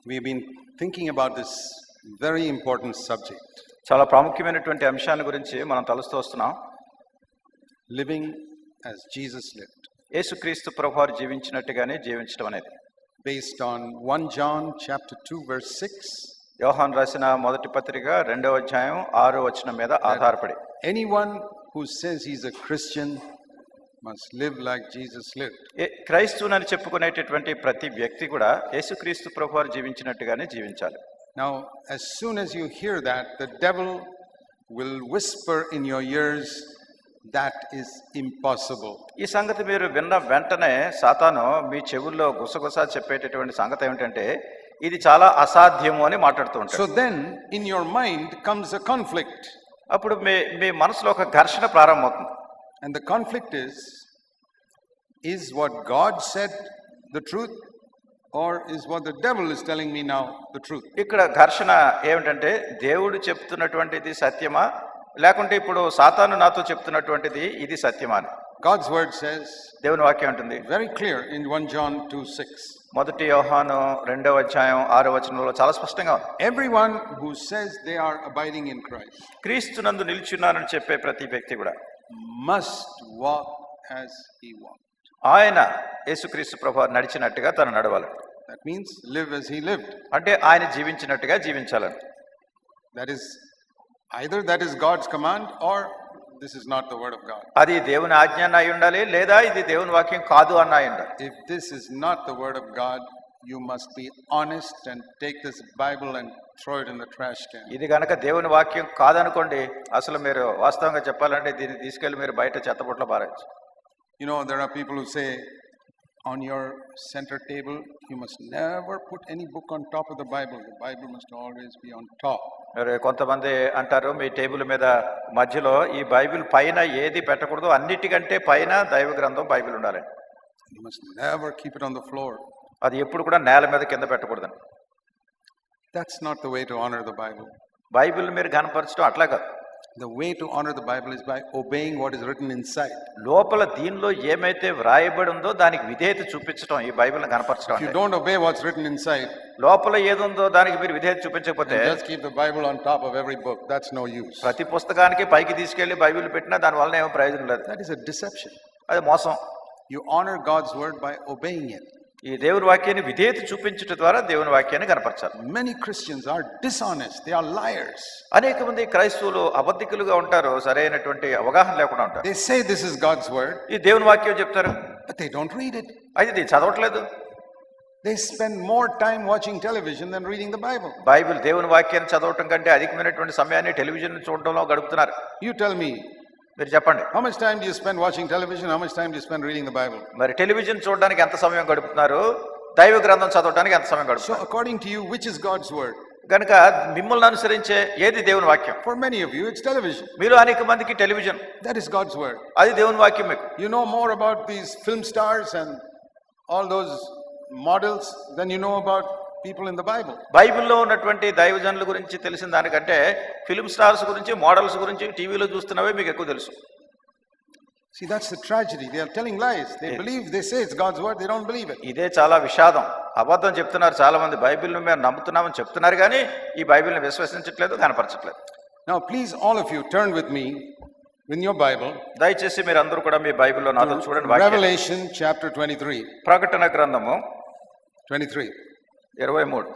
We've been thinking about this very important subject, చాలా ప్రాముఖ్యమైనటువంటి అంశాల గురించి మనం తలుస్తూ వస్తున్నాం. living as Jesus lived, యేసుక్రీస్తు ప్రభువారు జీవించినట్టుగానే జీవించడం అనేది based on 1 John chapter 2 verse 6. యోహాను రాసిన మొదటి పత్రిక 2వ అధ్యాయం 6వ వచనం మీద ఆధారపడి Anyone who says he's a Christian must live like Jesus lived. క్రైస్తవునని చెప్పుకునేటటువంటి ప్రతి వ్యక్తి కూడా యేసుక్రీస్తు ప్రభువారు జీవించినట్టుగానే జీవించాలి. Now, as soon as you hear that, the devil will whisper in your ears, that is impossible. ఈ సంగతి మీరు విన్న వెంటనే సాతాను మీ చెవుల్లో గుసగుస చెప్పేటటువంటి సంగతి ఏమిటంటే ఇది చాలా అసాధ్యము అని మాట్లాడుతూ ఉంటాడు. So then in your mind comes a conflict. అప్పుడు మీ మనసులో ఒక ఘర్షణ ప్రారంభమవుతుంది. And the conflict is what God said the truth, or is what the devil is telling me now the truth? ఇక్కడ ఘర్షణ ఏమిటంటే దేవుడు చెప్తున్నటువంటిది సత్యమా లేకుంటే ఇప్పుడు సాతాను నాతో చెప్తున్నటువంటిది ఇది సత్యమా అని. God's word says, దేవుని వాక్యం ఉంటుంది very clear in 1 John 2:6. మొదటి యోహాను 2వ అధ్యాయం 6వ వచనంలో చాలా స్పష్టంగా ఉంది. Everyone who says they are abiding in Christ క్రీస్తునందు నిలిచున్నానని చెప్పే ప్రతి వ్యక్తి కూడా must walk as he walked. ఆయన యేసుక్రీస్తు ప్రభువారు నడిచినట్టుగా తను నడవాలి. That means live as he lived. అంటే ఆయన జీవించినట్టుగా జీవించాలని. That is God's command, or this is not the word of God. అది దేవుని ఆజ్ఞ అయి ఉండాలి లేదా ఇది దేవుని వాక్యం కాదు అన్న అయి ఉండాలి. If this is not the word of God, you must be honest and take this Bible and throw it in the trash can. ఇది గనక దేవుని వాక్యం కాదనుకోండి అసలు మీరు వాస్తవంగా చెప్పాలంటే దీన్ని తీసుకెళ్లి మీరు బయట చెత్తబుట్టలో పారేయచ్చు. You know, there are people who say on your center table you must never put any book on top of the Bible. The Bible must always be on top. కొంతమంది అంటారు మీ టేబుల్ మీద మధ్యలో ఈ బైబిల్ పైన ఏది పెట్టకూడదు అన్నిటికంటే పైన దైవ గ్రంథం బైబిల్ ఉండాలి. You must never keep it on the floor. అది ఎప్పుడు కూడా నేల మీద కింద పెట్టకూడదని. That's not the way to honor the Bible. Bible మీరు ఘనపరచడం అట్లా కాదు. The way to honor the Bible is by obeying what is written inside. లోపల దీనిలో ఏమైతే వ్రాయబడి ఉందో దానికి విధేయత చూపించడం ఈ బైబిల్ని కనపరచడం. If you don't obey what's written inside, లోపల ఏదుందో దానికి మీరు విధేయత చూపించకపోతే just keep the Bible on top of every book. That's no use. ప్రతి పుస్తకానికి పైకి తీసుకెళ్లి బైబిల్ పెట్టినా దాని వలన ఏమో ప్రయోజనం లేదు. That is a deception. అది మోసం. You honor God's word by obeying it. ఈ దేవుని వాక్యాన్ని విధేయత చూపించడం ద్వారా దేవుని వాక్యాన్ని కనపరచాలి. Many Christians are dishonest. They are liars. అనేక మంది క్రైస్తవులు అబద్ధికులుగా ఉంటారు, సరైనటువంటి అవగాహన లేకుండా ఉంటారు. They say this is God's word. ఈ దేవుని వాక్యం చెప్తారు, but they don't read it. అయితే చదవట్లేదు. They spend more time watching television than reading the Bible. Bible దేవుని వాక్యాన్ని చదవటం కంటే అధికమైనటువంటి సమయాన్ని టెలివిజన్ చూడటంలో గడుపుతున్నారు. You tell me. మీరు చెప్పండి. How much time do you spend watching television? How much time do you spend reading the Bible? మరి టెలివిజన్ చూడడానికి ఎంత సమయం గడుపుతున్నారు, దైవ గ్రంథం చదవడానికి ఎంత సమయం గడుపుతున్నారు? So according to you, which is God's word? గనుక మిమ్మల్ని అనుసరించే ఏది దేవుని వాక్యం? For many of you, it's television. మీరు అనేక మందికి television. That is God's word. అది దేవుని వాక్యం. మీకు you know more about these film stars and all those models than you know about people in the Bible. బైబిల్లో ఉన్నటువంటి దైవజనుల గురించి తెలిసిన దానికంటే ఫిల్మ్ స్టార్స్ గురించి, మోడల్స్ గురించి టీవీలో చూస్తున్నవే మీకు ఎక్కువ తెలుసు. See, that's the tragedy. They are telling lies. They say it's God's word, they don't believe it. ఇదే చాలా విషాదం. అబద్ధం చెప్తున్నారు చాలా మంది. బైబిల్ని మేము నమ్ముతున్నామని చెప్తున్నారు కానీ ఈ బైబిల్ని విశ్వసించట్లేదు, కనపరచట్లేదు. Now please all of you turn with me in your Bible. దయచేసి మీరు అందరూ కూడా మీ బైబిల్లో నాతో చూడండి. Revelation chapter 23. ప్రకటన గ్రంథము 23. 23.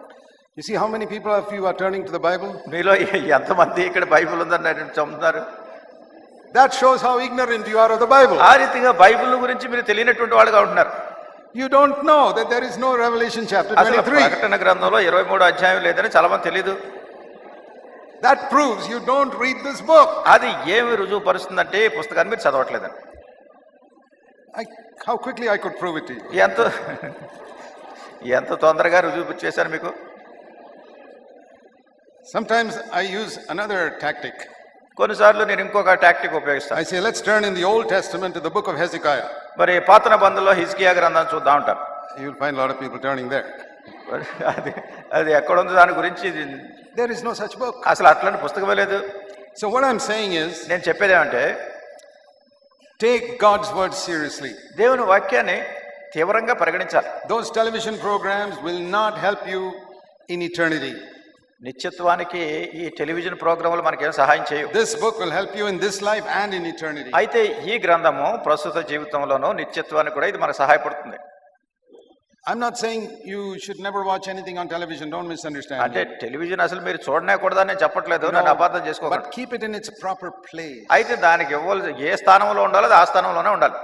You see how many people of you are turning to the Bible? మీలో ఎంతమంది ఇక్కడ బైబిల్ ఉందని చెప్తున్నారు? That shows how ignorant you are of the Bible. ఆ రీతిగా బైబిల్ గురించి మీరు తెలియనటువంటి వాళ్ళుగా ఉంటున్నారు. You don't know that there is no Revelation chapter 23. ప్రకటన గ్రంథంలో 23వ అధ్యాయం లేదని చాలా మంది తెలియదు. That proves you don't read this book. అది ఏమి రుజువు పరుస్తుందంటే ఈ పుస్తకాన్ని మీరు చదవట్లేదని. How quickly I could prove it to you. ఎంత తొందరగా రుజువు చేశాను మీకు. Sometimes I use another tactic. కొన్నిసార్లు నేను ఇంకొక టాక్టిక్ ఉపయోగిస్తాను. I say let's turn in the Old Testament to the book of Hezekiah. మరి పాత నిబంధనలో హిజ్కియా గ్రంథాన్ని చూద్దాం అంటారు. You will find a lot of people turning there. అది ఎక్కడ ఉంది దాని గురించి? There is no such book. అసలు అట్లాంటి పుస్తకమే లేదు. So what I'm saying is, నేను చెప్పేది ఏమంటే take God's word seriously. దేవుని వాక్యాన్ని తీవ్రంగా పరిగణించాలి. Those television programs will not help you in eternity. నిత్యత్వానికి ఈ టెలివిజన్ ప్రోగ్రాములు మనకేం సహాయం చేయవు. This book will help you in this life and in eternity. అయితే ఈ గ్రంథము ప్రస్తుత జీవితంలోనూ నిత్యత్వానికి కూడా ఇది మనకు సహాయపడుతుంది. I'm not saying you should never watch anything on television. Don't misunderstand. అంటే టెలివిజన్ అసలు మీరు చూడనే కూడదని నేను చెప్పట్లేదు, నన్ను అపార్థం చేసుకోకండి. But keep it in its proper place. అయితే దానికి ఇవ్వాల్సి ఏ స్థానంలో ఉండాలో అది ఆ స్థానంలోనే ఉండాలి.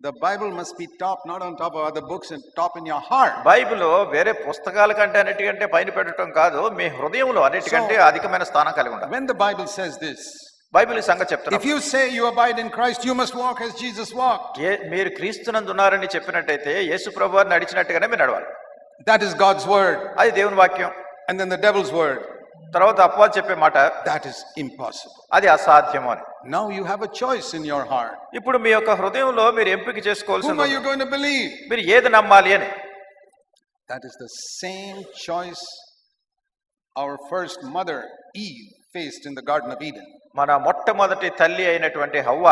The Bible must be top, not on top of other books, and top in your heart. Bible వేరే పుస్తకాల కంటే అన్నిటికంటే పైన పెట్టడం కాదు, మీ హృదయంలో అన్నిటికంటే అధికమైన స్థానం కలిగి ఉండాలి. When the Bible says this, Bible ఈ సంగతి చెప్తున్నారు. if you say you abide in Christ, you must walk as Jesus walked. మీరు క్రీస్తునందు ఉన్నారని చెప్పినట్టయితే యేసు ప్రభువారు నడిచినట్టుగానే మీరు నడవాలి. That is God's word. అది దేవుని వాక్యం. And then the devil's word. తర్వాత అపవాది చెప్పే మాట That is impossible. అది అసాధ్యము అని. Now you have a choice in your heart. ఇప్పుడు మీ యొక్క హృదయంలో మీరు ఎంపిక Whom చేసుకోవాల్సింది are you going to believe? మీరు ఏది నమ్మాలి అని. That is the same choice our first mother Eve faced in the Garden of Eden. మన మొట్టమొదటి తల్లి అయినటువంటి హవ్వ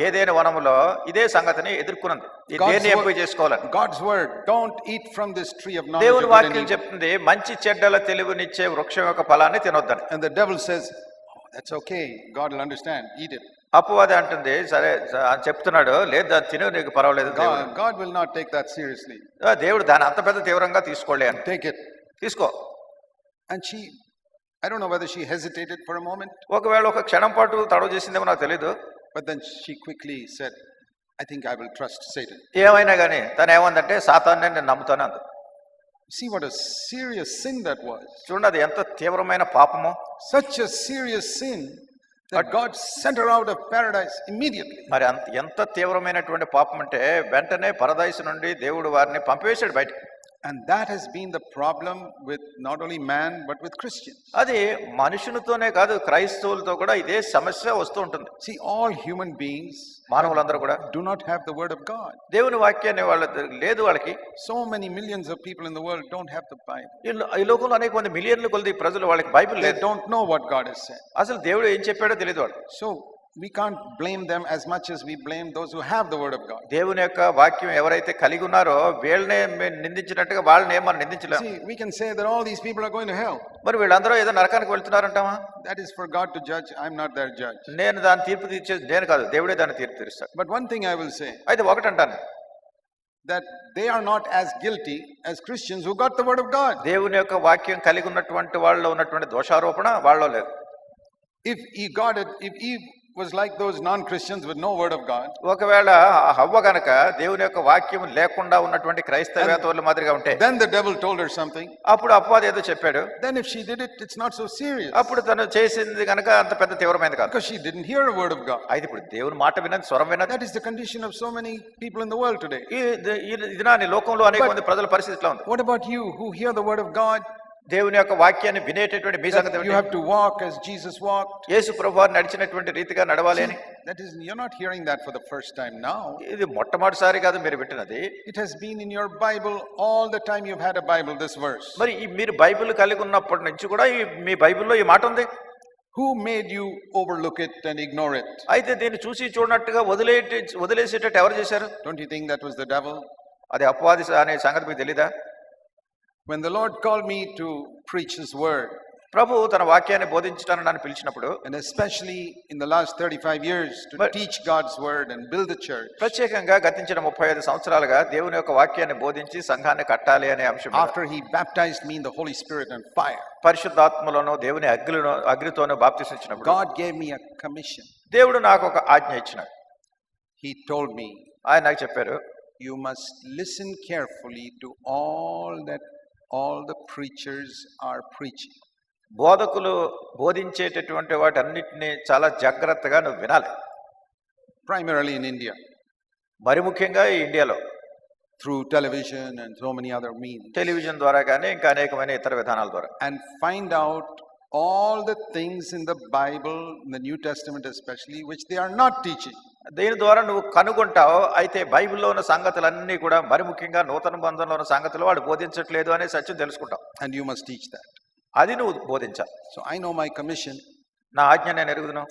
ఏదైనా వనములో ఇదే సంగతిని ఎదుర్కొన్నది. దేన్ని ఎంపిక చేసుకోవాలని. God's word, don't eat from this tree of knowledge దేవుని of good and వాక్యం evil. చెప్తుంది మంచి చెడ్డల తెలివినిచ్చే వృక్షం యొక్క ఫలాన్ని తినొద్దని. And the devil says, oh, that's okay, God will understand, eat it. అపవాది అంటుంది సరే అని చెప్తున్నాడు, లేదు దాన్ని తిను, నీకు పర్వాలేదు. God will not take that seriously. దేవుడు దాన్ని అంత పెద్ద తీవ్రంగా తీసుకోలే అని. Take it. తీసుకో. And I don't know whether she hesitated for a moment. ఒకవేళ ఒక క్షణం పాటు తడవ చేసిందేమో నాకు తెలీదు. But then she quickly said, I think I will trust Satan. ఏమైనా కానీ తను ఏమందంటే సాతాన్నే నేను నమ్ముతాను అంది. See what a serious sin that was. చూడండి అది ఎంత తీవ్రమైన పాపమో. Such a serious sin that God sent her out of paradise immediately. మరి ఎంత తీవ్రమైనటువంటి పాపం అంటే వెంటనే పరదైసు నుండి దేవుడు వారిని పంపివేశాడు బయటికి. And that has been the problem with not only man but with Christians. అది మనుషులతోనే కాదు క్రైస్తవులతో కూడా ఇదే సమస్య వస్తూ ఉంటుంది. See, all human beings మానవులందరూ కూడా do not have the word of God. దేవుని వాక్యాన్ని లేదు వాళ్ళకి. So many millions of people in the world don't have the Bible. ఈ లోకంలో అనేక మంది మిలియన్ల కొలది ప్రజలు వాళ్ళకి బైబిల్ They లేదు. don't know what God has said. అసలు దేవుడు ఏం చెప్పాడో తెలియదు వాళ్ళు. So we can't blame them as much as we blame those who have the word of God. దేవుని యొక్క వాక్యం ఎవరైతే కలిగి ఉన్నారో వీళ్ళనే నిందించినట్టుగా వాళ్ళని మనం నిందించలేము. See, we can say that all these people are going to hell. మరి వీళ్ళందరూ ఏదో నరకానికి వెళ్తున్నారంటామా? That is for God to judge. I'm not their judge. నేను దాని తీర్పు తీర్చేది నేను కాదు, దేవుడే దాన్ని తీర్పు తీరుస్తాడు. But one thing I will say, అయితే ఒకటంటాను, that they are not as guilty as Christians who got the word of God. దేవుని యొక్క వాక్యం కలిగి ఉన్నటువంటి వాళ్ళలో ఉన్నటువంటి దోషారోపణ వాళ్ళలో లేదు. If Eve was like those non-Christians with no word of God, ఒకవేళ హవ్వ గనక దేవుని యొక్క వాక్యం లేకుండా ఉన్నటువంటి క్రైస్తవేతరుల మాదిరిగా ఉంటే, then the devil told her something. అప్పుడు అపవాది ఏదో చెప్పాడు. Then if she did it, it's not so serious. అప్పుడు తను చేసింది గనక అంత పెద్ద తీవ్రమైనది కాదు. Because she didn't hear a word of God. అయితే ఇప్పుడు దేవుని మాట వినది, స్వరం వినది. That is the condition of so many people in the world today. ఈ దినాన్ని లోకంలో అనేక మంది ప్రజల పరిస్థితి ఇట్లా ఉంది. What about you who hear the word of God? దేవుని యొక్క వాక్యాన్ని వినేటటువంటి మీ సంగతి You have to walk as Jesus walked. యేసు ప్రభువారు నడిచినటువంటి రీతిగా నడవాలి అని. That is, you're not hearing that for the first time now. ఇది మొట్టమొదటిసారి కాదు మీరు వింటున్నది. It has been in your Bible all the time you've had a Bible, this verse. మరి మీరు బైబిల్ కలిగి ఉన్నప్పటి నుంచి కూడా మీ బైబిల్లో ఈ మాట ఉంది. Who made you overlook it and ignore it? అయితే దీన్ని చూసి చూడనట్టుగా వదిలేసేటట్టు ఎవరు చేశారు? Don't you think that was the devil? అది అపవాది అనే సంగతి మీకు తెలీదా? When the Lord called me to preach His word, ప్రభు తన వాక్యాన్ని బోధించడానికి నన్ను పిలిచినప్పుడు, and especially in the last 35 years to teach God's word and build the church, ప్రత్యేకంగా గతించిన 35 సంవత్సరాలుగా దేవుని యొక్క వాక్యాన్ని బోధించి సంఘాన్ని కట్టాలి అనే అంశం, after He baptized me in the Holy Spirit and fire, పరిశుద్ధాత్మలోను దేవుని అగ్నితోను బాప్తిసం ఇచ్చినప్పుడు God gave me a commission. దేవుడు నాకు ఒక ఆజ్ఞ ఇచ్చినాడు. He told me, ఆయన నాకు చెప్పారు, you must listen carefully to all the preachers are preaching. బోధకులు బోధించేటటువంటి వాటన్నిటిని చాలా జాగ్రత్తగా నువ్వు వినాలి. Primarily in India. మరి ముఖ్యంగా ఈ ఇండియాలో through television and so many other means. Television ద్వారా కానీ ఇంకా అనేకమైన ఇతర విధానాల ద్వారా. And find out all the things in the Bible, in the New Testament especially, which they are not teaching. దీని ద్వారా నువ్వు కనుగొంటావు. అయితే బైబిల్లో ఉన్న సంగతులన్నీ కూడా మరి ముఖ్యంగా నూతన బంధంలో ఉన్న సంగతులు వాడు బోధించట్లేదు అనే సత్యం తెలుసుకుంటావు. And you must teach that. అది నువ్వు బోధించాలి. So I know my commission. నా ఆజ్ఞ నేను ఎరుగుదును.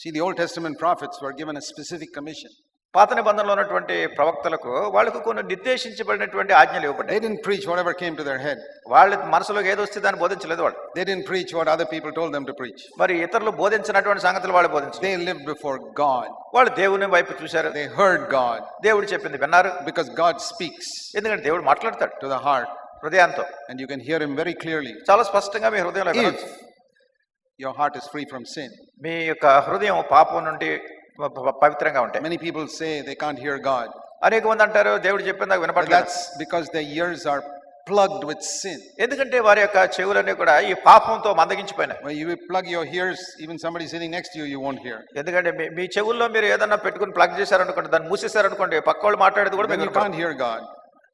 See, the Old Testament prophets were given a specific commission. పాత నిబంధనలో ఉన్నటువంటి ప్రవక్తలకు వాళ్ళకు కొన్ని నిర్దేశించబడినటువంటి ఆజ్ఞలు ఇవ్వబడ్డాయి. They didn't preach whatever came to their head. వాళ్ళ మనసులోకి ఏదో వస్తే దాన్ని బోధించలేదు వాళ్ళు. They didn't preach what other people told them to preach. మరి ఇతరులు బోధించినటువంటి సంగతులు వాళ్ళు బోధించారు. They lived before God. వాళ్ళు దేవుని వైపు చూశారు. They heard God. దేవుడు చెప్పింది విన్నారు. Because God speaks ఎందుకంటే దేవుడు మాట్లాడతాడు to the heart. హృదయంతో. And you can hear him very clearly. చాలా స్పష్టంగా మీ హృదయంలో If your heart is free from sin. మీ యొక్క హృదయం పాపం నుండి పవిత్రంగా ఉంటాయి. Many people say they can't hear God. అనేక మంది అంటారు దేవుడు చెప్పింది నాకు But వినపడలేదు. that's because their ears are plugged with sin. ఎందుకంటే వారి యొక్క చెవులన్నీ కూడా ఈ పాపంతో మందగించిపోయినాయి. When you plug your ears, even somebody sitting next to you, you won't hear. ఎందుకంటే మీ చెవుల్లో మీరు ఏదన్నా పెట్టుకుని ప్లగ్ చేశారనుకోండి, దాన్ని మూసేశారనుకోండి, పక్క వాళ్ళు మాట్లాడేది కూడా Then మీకు you can't వినపడదు. hear God.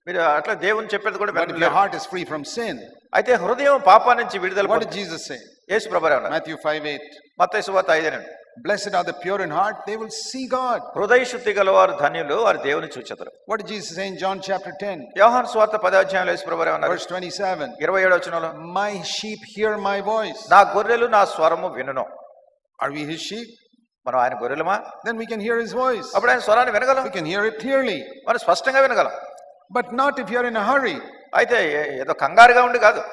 మీరు అట్లా దేవుని చెప్పేది కూడా But if your వినలేరు. heart is free from sin, అయితే హృదయం పాపం నుంచి విడుదల what did Jesus say? యేసు ప్రభువారు అన్నారు Matthew 5:8. మత్తయి సువార్త 5:8 Blessed are the pure in heart, they will see God. హృదయ శుద్ధి గలవారు ధన్యులు, వారు దేవుని చూచెదరు. What did Jesus say in John chapter 10, యోహాను సువార్త 10వ అధ్యాయంలో యేసు ప్రభువారు అన్నారు verse 27? 27వ వచనంలో, My sheep hear my voice. నా గొర్రెలు నా స్వరము వినును. Are we his sheep? మనం ఆయన గొర్రెలమా? Then we can hear his voice. అప్పుడు ఆయన స్వరాన్ని వినగలం, We can hear it clearly. మనం స్పష్టంగా వినగలం. But not if you're in a hurry. అయితే ఏదో కంగారుగా ఉండి కాదు.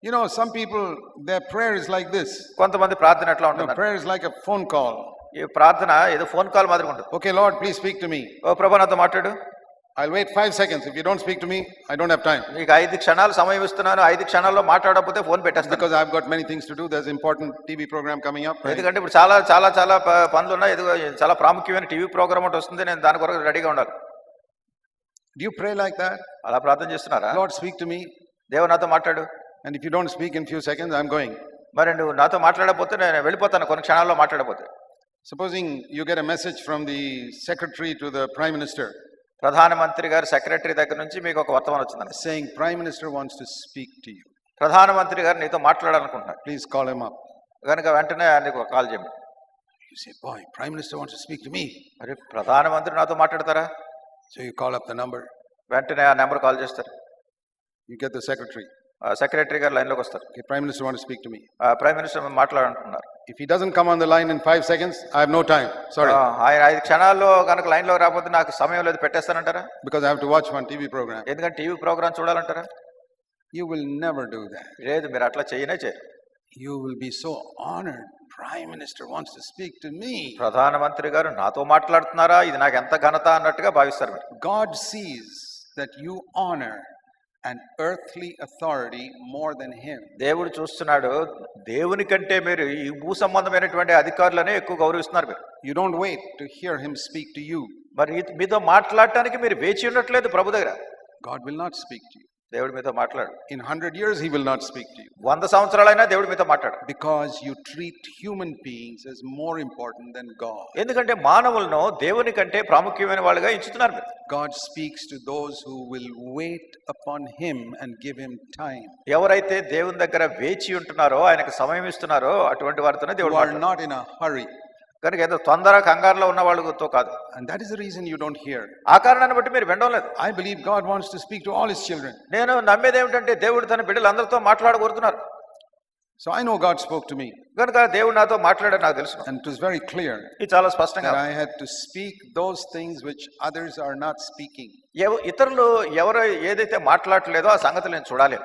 You know, some people, their prayer is like this. కొంతమంది ప్రార్థన ఎట్లా No, ఉంటుంది, prayer is like a phone call. ఈ ప్రార్థన ఏదో ఫోన్ కాల్ మాదిరి ఉంటుంది. Okay, Lord, please speak to me. ఓ ప్రభు నాతో మాట్లాడు, I'll wait 5 seconds. If you don't speak to me, I don't have time. నీకు 5 క్షణాలు సమయం ఇస్తున్నాను, 5 క్షణాల్లో మాట్లాడకపోతే ఫోన్ పెట్టేస్తాను. Because I've got many things to do. There's important TV program coming up. Right? ఎందుకంటే ఇప్పుడు చాలా చాలా చాలా పనులు ఉన్నాయి, ఏదో చాలా ప్రాముఖ్యమైన టీవీ ప్రోగ్రామ్ ఒకటి వస్తుంది, నేను దాని కొరకు రెడీగా ఉండాలి. Do you pray like that? అలా ప్రార్థన చేస్తున్నారా? Lord, speak to me. దేవుడు నాతో మాట్లాడు. And if you don't speak in few seconds, I'm going. మరి నువ్వు నాతో మాట్లాడకపోతే నేను వెళ్ళిపోతాను, కొన్ని క్షణాల్లో మాట్లాడకపోతే. Supposing you get a message from the secretary to the prime minister ప్రధానమంత్రి గారు సెక్రటరీ దగ్గర నుంచి మీకు ఒక వర్తమానం వచ్చిందండి, saying, Prime Minister wants to speak to you. ప్రధానమంత్రి గారు నీతో మాట్లాడాలనుకుంటున్నారు, Please call him up. కనుక వెంటనే ఆయనకు ఒక కాల్ చేయండి. You say, boy, Prime Minister wants to speak to me. మరి ప్రధానమంత్రి నాతో మాట్లాడతారా? So you call up the number. వెంటనే ఆ నెంబర్ కాల్ చేస్తారు. You get the secretary. Secretary గారు లైన్లోకి వస్తారు. Okay, Prime Minister wants to speak to me. Prime minister మాట్లాడాలనుకుంటున్నారు. If he doesn't come on the line in 5 seconds, I have no time. Sorry. ఆయన 5 క్షణాల్లో కనుక లైన్లో రాకపోతే నాకు సమయం లేదు, పెట్టేస్తానంటారా? Because I have to watch one TV program. ఎందుకంటే టీవీ ప్రోగ్రామ్ చూడాలంటారా? You will never do that. లేదు, మీరు అట్లా చేయనే చేయరు. You will be so honored. Prime Minister wants to speak to me. ప్రధానమంత్రి గారు నాతో మాట్లాడుతున్నారా, ఇది నాకు ఎంత ఘనత అన్నట్టుగా భావిస్తారు మీరు. God sees that you honor an earthly authority more than him. దేవుడు చూస్తున్నాడు, దేవుని కంటే మీరు ఈ భూ సంబంధమైనటువంటి అధికారులనే ఎక్కువ గౌరవిస్తున్నారు మీరు. You don't wait to hear him speak to you. మరి మీతో మాట్లాడటానికి మీరు వేచి ఉండట్లేదు ప్రభు దగ్గర. God will not speak to you. దేవుడు మీతో మాట్లాడు. In 100 years, he will not speak to you. 100 సంవత్సరాలైనా దేవుడు మీతో మాట్లాడు. Because you treat human beings as more important than God. ఎందుకంటే మానవులను దేవుని కంటే ప్రాముఖ్యమైన వాళ్ళుగా ఎంచుతున్నారు మీరు. God speaks to those who will wait upon him and give him time. ఎవరైతే దేవుని దగ్గర వేచి ఉంటున్నారో, ఆయనకు సమయం ఇస్తున్నారో, అటువంటి వారితోనే దేవుడు Who are మాట్లాడు. not in a hurry. కనుక ఏదో తొందర కంగారులో ఉన్న వాళ్ళతో కాదు. And that is the reason you don't hear. ఆ కారణాన్ని బట్టి మీరు వినడం లేదు. I believe God wants to speak to all his children. నేను నమ్మేది ఏమిటంటే దేవుడు తన బిడ్డలందరితో మాట్లాడగోరుతున్నారు. So I know God spoke to me. కనుక దేవుడు నాతో మాట్లాడాడు, నాకు తెలుసు. And it was very clear ఇది చాలా స్పష్టంగా. that I had to speak those things which others are not speaking. ఇతరులు ఎవరు ఏదైతే మాట్లాడలేదో ఆ సంగతులు నేను చూడాలి.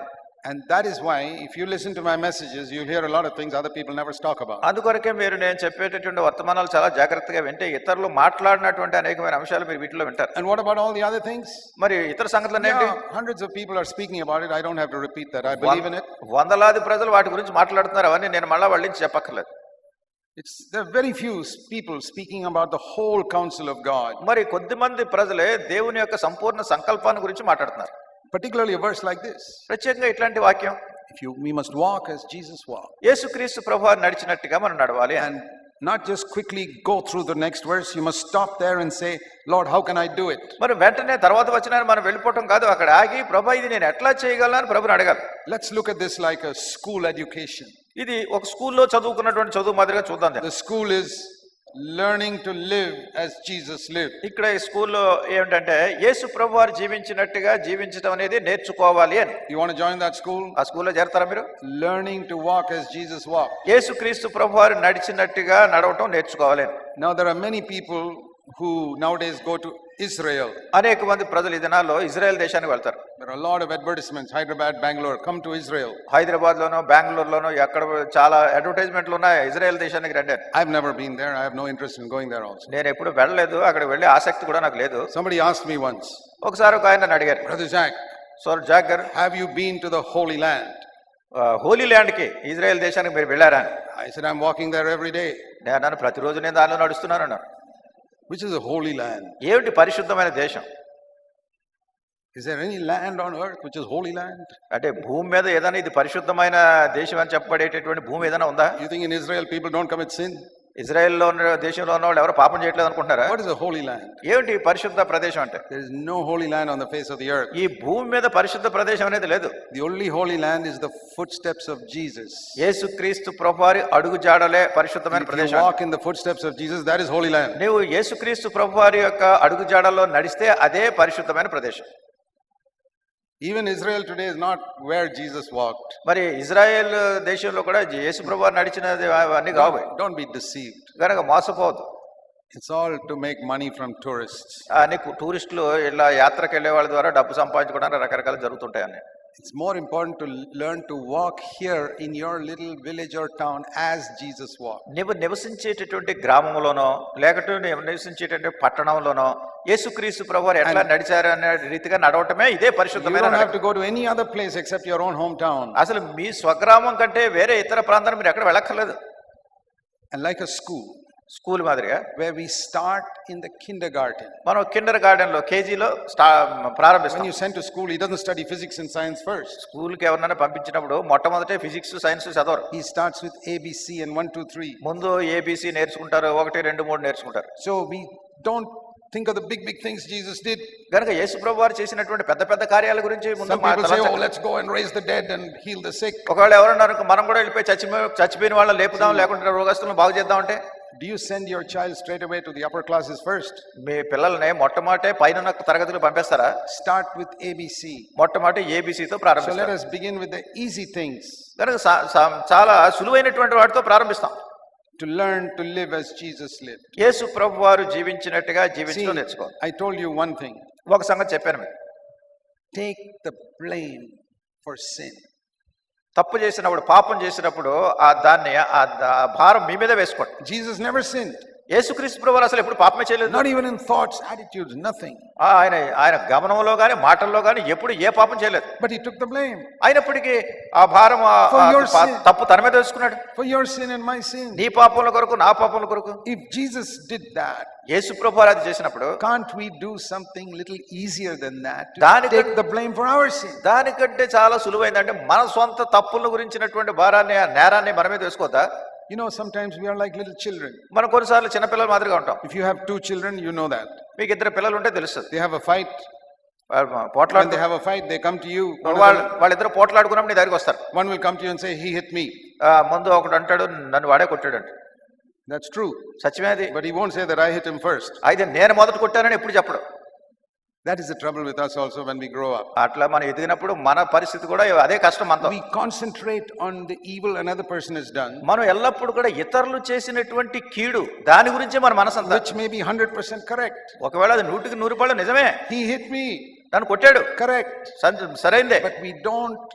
And that is why, if you listen to my messages, you'll hear a lot of things other people never talk about. అందుకొరకే మీరు నేను చెప్పేటటువంటి వర్తమానాలు చాలా జాగ్రత్తగా వింటే ఇతరులు మాట్లాడినటువంటి అనేకమైన అంశాలు మీరు వీటిలో వింటారు. And what about all the other things? మరి ఇతర సంగతులు ఏంటి? Yeah, hundreds of people are speaking about it. I don't have to repeat that. I believe in it. వందలాది ప్రజలు వాటి గురించి మాట్లాడుతున్నారు, అవన్నీ నేను మళ్ళా వాళ్ళ నుంచి చెప్పక్కర్లేదు. There are very few people speaking about the whole counsel of God. మరి కొద్దిమంది ప్రజలే దేవుని యొక్క సంపూర్ణ సంకల్పాన్ని గురించి మాట్లాడుతున్నారు. Particularly a verse like this. ప్రత్యేకంగా ఇట్లాంటి వాక్యం, We must walk as Jesus walked. యేసుక్రీస్తు ప్రభువారు నడిచినట్టుగా మనం నడవాలి. And not just quickly go through the next verse. You must stop there and say, Lord, how can I do it? మరి వెంటనే తర్వాత వచనాన్ని మనం వెళ్ళిపోవటం కాదు, అక్కడ ఆగి ప్రభా ఇది నేను ఎట్లా చేయగలను అని ప్రభుని అడగాలి. Let's look at this like a school education. ఇది ఒక స్కూల్లో చదువుకున్నటువంటి చదువు మాదిరిగా చూద్దాం. The school is learning to live as Jesus lived. ఇక్కడ ఈ స్కూల్లో ఏమిటంటే యేసు ప్రభువారు జీవించినట్టుగా జీవించడం అనేది నేర్చుకోవాలి అని. You want to join that school? ఆ స్కూల్లో చేరతారా మీరు? Learning to walk as Jesus walked. యేసుక్రీస్తు ప్రభువారు నడిచినట్టుగా నడవటం నేర్చుకోవాలి అని. Now there are many people who nowadays go to Israel. అనేక మంది ప్రజలు ఈ దినాల్లో ఇజ్రాయెల్ దేశానికి వెళ్తారు. There are a lot of advertisements, Hyderabad, Bangalore, come to Israel. Hyderabad లోనో బెంగళూరులోనో ఎక్కడ చాలా అడ్వర్టైజ్మెంట్లు ఉన్నాయి, ఇజ్రాయెల్ దేశానికి రండి అని. I've never been there. I have no interest in going there also. నేను ఎప్పుడు వెళ్ళలేదు, అక్కడ వెళ్ళే ఆసక్తి కూడా నాకు లేదు. Somebody asked me once, ఒకసారి ఒక ఆయన నన్ను అడిగారు, Brother Jack, సార్ జాక్ గారు, have you been to the Holy Land? Holy ల్యాండ్కి ఇజ్రాయెల్ దేశానికి మీరు వెళ్ళారా అని. I said, I'm walking there every day. నేను అన్నాను, ప్రతిరోజు నేను దానిలో నడుస్తున్నాను అన్నాను. Which is the Holy Land? ఏమిటి పరిశుద్ధమైన దేశం? Is there any land on earth which is Holy Land? అంటే భూమి మీద ఏదైనా ఇది పరిశుద్ధమైన దేశం అని చెప్పబడేటటువంటి భూమి ఏదైనా ఉందా? You think in Israel people don't commit sin? ఇజ్రాయెల్లో ఉన్న దేశంలో ఉన్న వాళ్ళు ఎవరు పాపం చేయట్లేదు అనుకుంటారా? What is a holy land? ఏమిటి పరిశుద్ధ ప్రదేశం అంటే? There is no holy land on the face of the earth. ఈ భూమి మీద పరిశుద్ధ ప్రదేశం అనేది లేదు. The only holy land is the footsteps of Jesus. యేసుక్రీస్తు ప్రభువారి అడుగు జాడలే పరిశుద్ధమైన If you ప్రదేశం. walk in the footsteps of Jesus, that is holy land. నీవు యేసుక్రీస్తు ప్రభువారి యొక్క అడుగు జాడల్లో నడిస్తే అదే పరిశుద్ధమైన ప్రదేశం. Even Israel today is not where Jesus walked. మరి ఇజ్రాయెల్ దేశంలో కూడా యేసు ప్రభువారు నడిచినది అవన్నీ కావు. Don't be deceived. కనుక మోసపోవద్దు. It's all to make money from tourists. అన్ని టూరిస్టులు ఇలా యాత్రకు వెళ్ళే వాళ్ళ ద్వారా డబ్బు సంపాదించుకోవడానికి రకరకాలు జరుగుతుంటాయని. It's more important to learn to walk here in your little village or town as Jesus walked. నీవు నివసించేటటువంటి గ్రామంలోనో లేకపోతే నీవు నివసించేటటువంటి పట్టణంలోనో యేసుక్రీస్తు ప్రభువారు ఎట్లా నడిచారు అనే రీతిగా నడవటమే ఇదే You పరిశుద్ధమైన don't have నడక. to go to any other place except your own hometown. అసలు మీ స్వగ్రామం కంటే వేరే ఇతర ప్రాంతానికి మీరు ఎక్కడ వెళ్ళక్కర్లేదు. And like a school, school మాదిరిగా where we start in the kindergarten. మనం కిండర్ గార్డెన్ లో కేజీలో When ప్రారంభిస్తాం. you send to school, he doesn't study physics and science first. స్కూల్కి ఎవరినైనా పంపించినప్పుడు మొట్టమొదటే ఫిజిక్స్ సైన్స్ చదవరు. He starts with ABC and 1, 2, 3. ముందు ABC నేర్చుకుంటారు, 1, 2, 3 నేర్చుకుంటారు. So we don't think of the big things Jesus did. కనుక యేసు ప్రభు వారు చేసినటువంటి పెద్ద పెద్ద కార్యాల గురించి ముందు Some people say, oh, మాట్లాడాలి. let's go and raise the dead and heal the sick. ఒకవేళ ఎవరన్నారు మనం కూడా వెళ్ళిపోయి చచ్చిపోయిన వాళ్ళని లేపుదాం, లేకుంటే రోగస్తులను బాగు చేద్దాం అంటే, Do you send your child straight away to the upper classes first? మీ పిల్లల్ని మొట్టమొదటే పైన తరగతులు పంపిస్తారా? Start with ABC. మొట్టమొదటి ఏబిసితో So let ప్రారంభిస్తారు. us begin with the easy things కనుక చాలా సులువైనటువంటి వాటితో ప్రారంభిస్తాం. to learn to live as Jesus lived. యేసు ప్రభు వారు జీవించినట్టుగా See, జీవించడం నేర్చుకో. I told you one thing. ఒక సంగతి చెప్పాను మీకు, Take the blame for sin. తప్పు చేసినప్పుడు, పాపం చేసినప్పుడు దాన్ని ఆ భారం మీ మీద వేసుకోండి. Jesus never sinned. యేసుక్రీస్తు ప్రభు వారు అసలు ఎప్పుడు పాపమే చేయలేదు. Not even in thoughts, attitudes, nothing. ఆయన గమనంలో గాని మాటల్లో గాని ఎప్పుడు ఏ పాపం చేయలేదు. But he took the blame అయినప్పటికీ ఆ భారం For your sin. తప్పు తన మీద వేసుకున్నాడు. for your sin and my sin. నీ పాపముల కొరకు, నా పాపముల కొరకు. If Jesus did that, యేసు ప్రభు వారు అది చేసినప్పుడు can't we do something little easier than that to దానికంటే- take the blame for our sin? దానికంటే చాలా సులువైందంటే మన సొంత తప్పుల గురించినటువంటి భారాన్ని, ఆ నేరాన్ని మన మీద వేసుకోవద్దా? You know, sometimes we are like little children. మనం కొన్నిసార్లు చిన్నపిల్లల మాదిరిగా ఉంటాం. If you have 2 children, you know that. మీకు 2 పిల్లలు ఉంటే తెలుస్తుంది. They have a fight. When they పోట్లాడు have a fight, they come to you. వాళ్ళిద్దరు పోట్లాడుకున్నప్పుడు నీ దగ్గరికి వస్తారు. One will come to you and say, he hit me. ముందు ఒకడు అంటాడు, నన్ను వాడే కొట్టాడు అంట. That's true. సత్యమే అది. But he won't say that I hit him first. అయితే నేను మొదట కొట్టానని ఎప్పుడు చెప్పడు. That is the trouble with us also when we grow up. అట్లా మనం ఎదిగినప్పుడు మన పరిస్థితి కూడా అదే కష్టం మనతో. We concentrate on the evil another person has done, మనం ఎల్లప్పుడు కూడా ఇతరులు చేసినటువంటి కీడు దాని గురించి మన మనసంతా. which may be 100% correct. ఒకవేళ అది 100కి 100 నిజమే, He hit me, నన్ను కొట్టాడు, correct. సరైందే. But we don't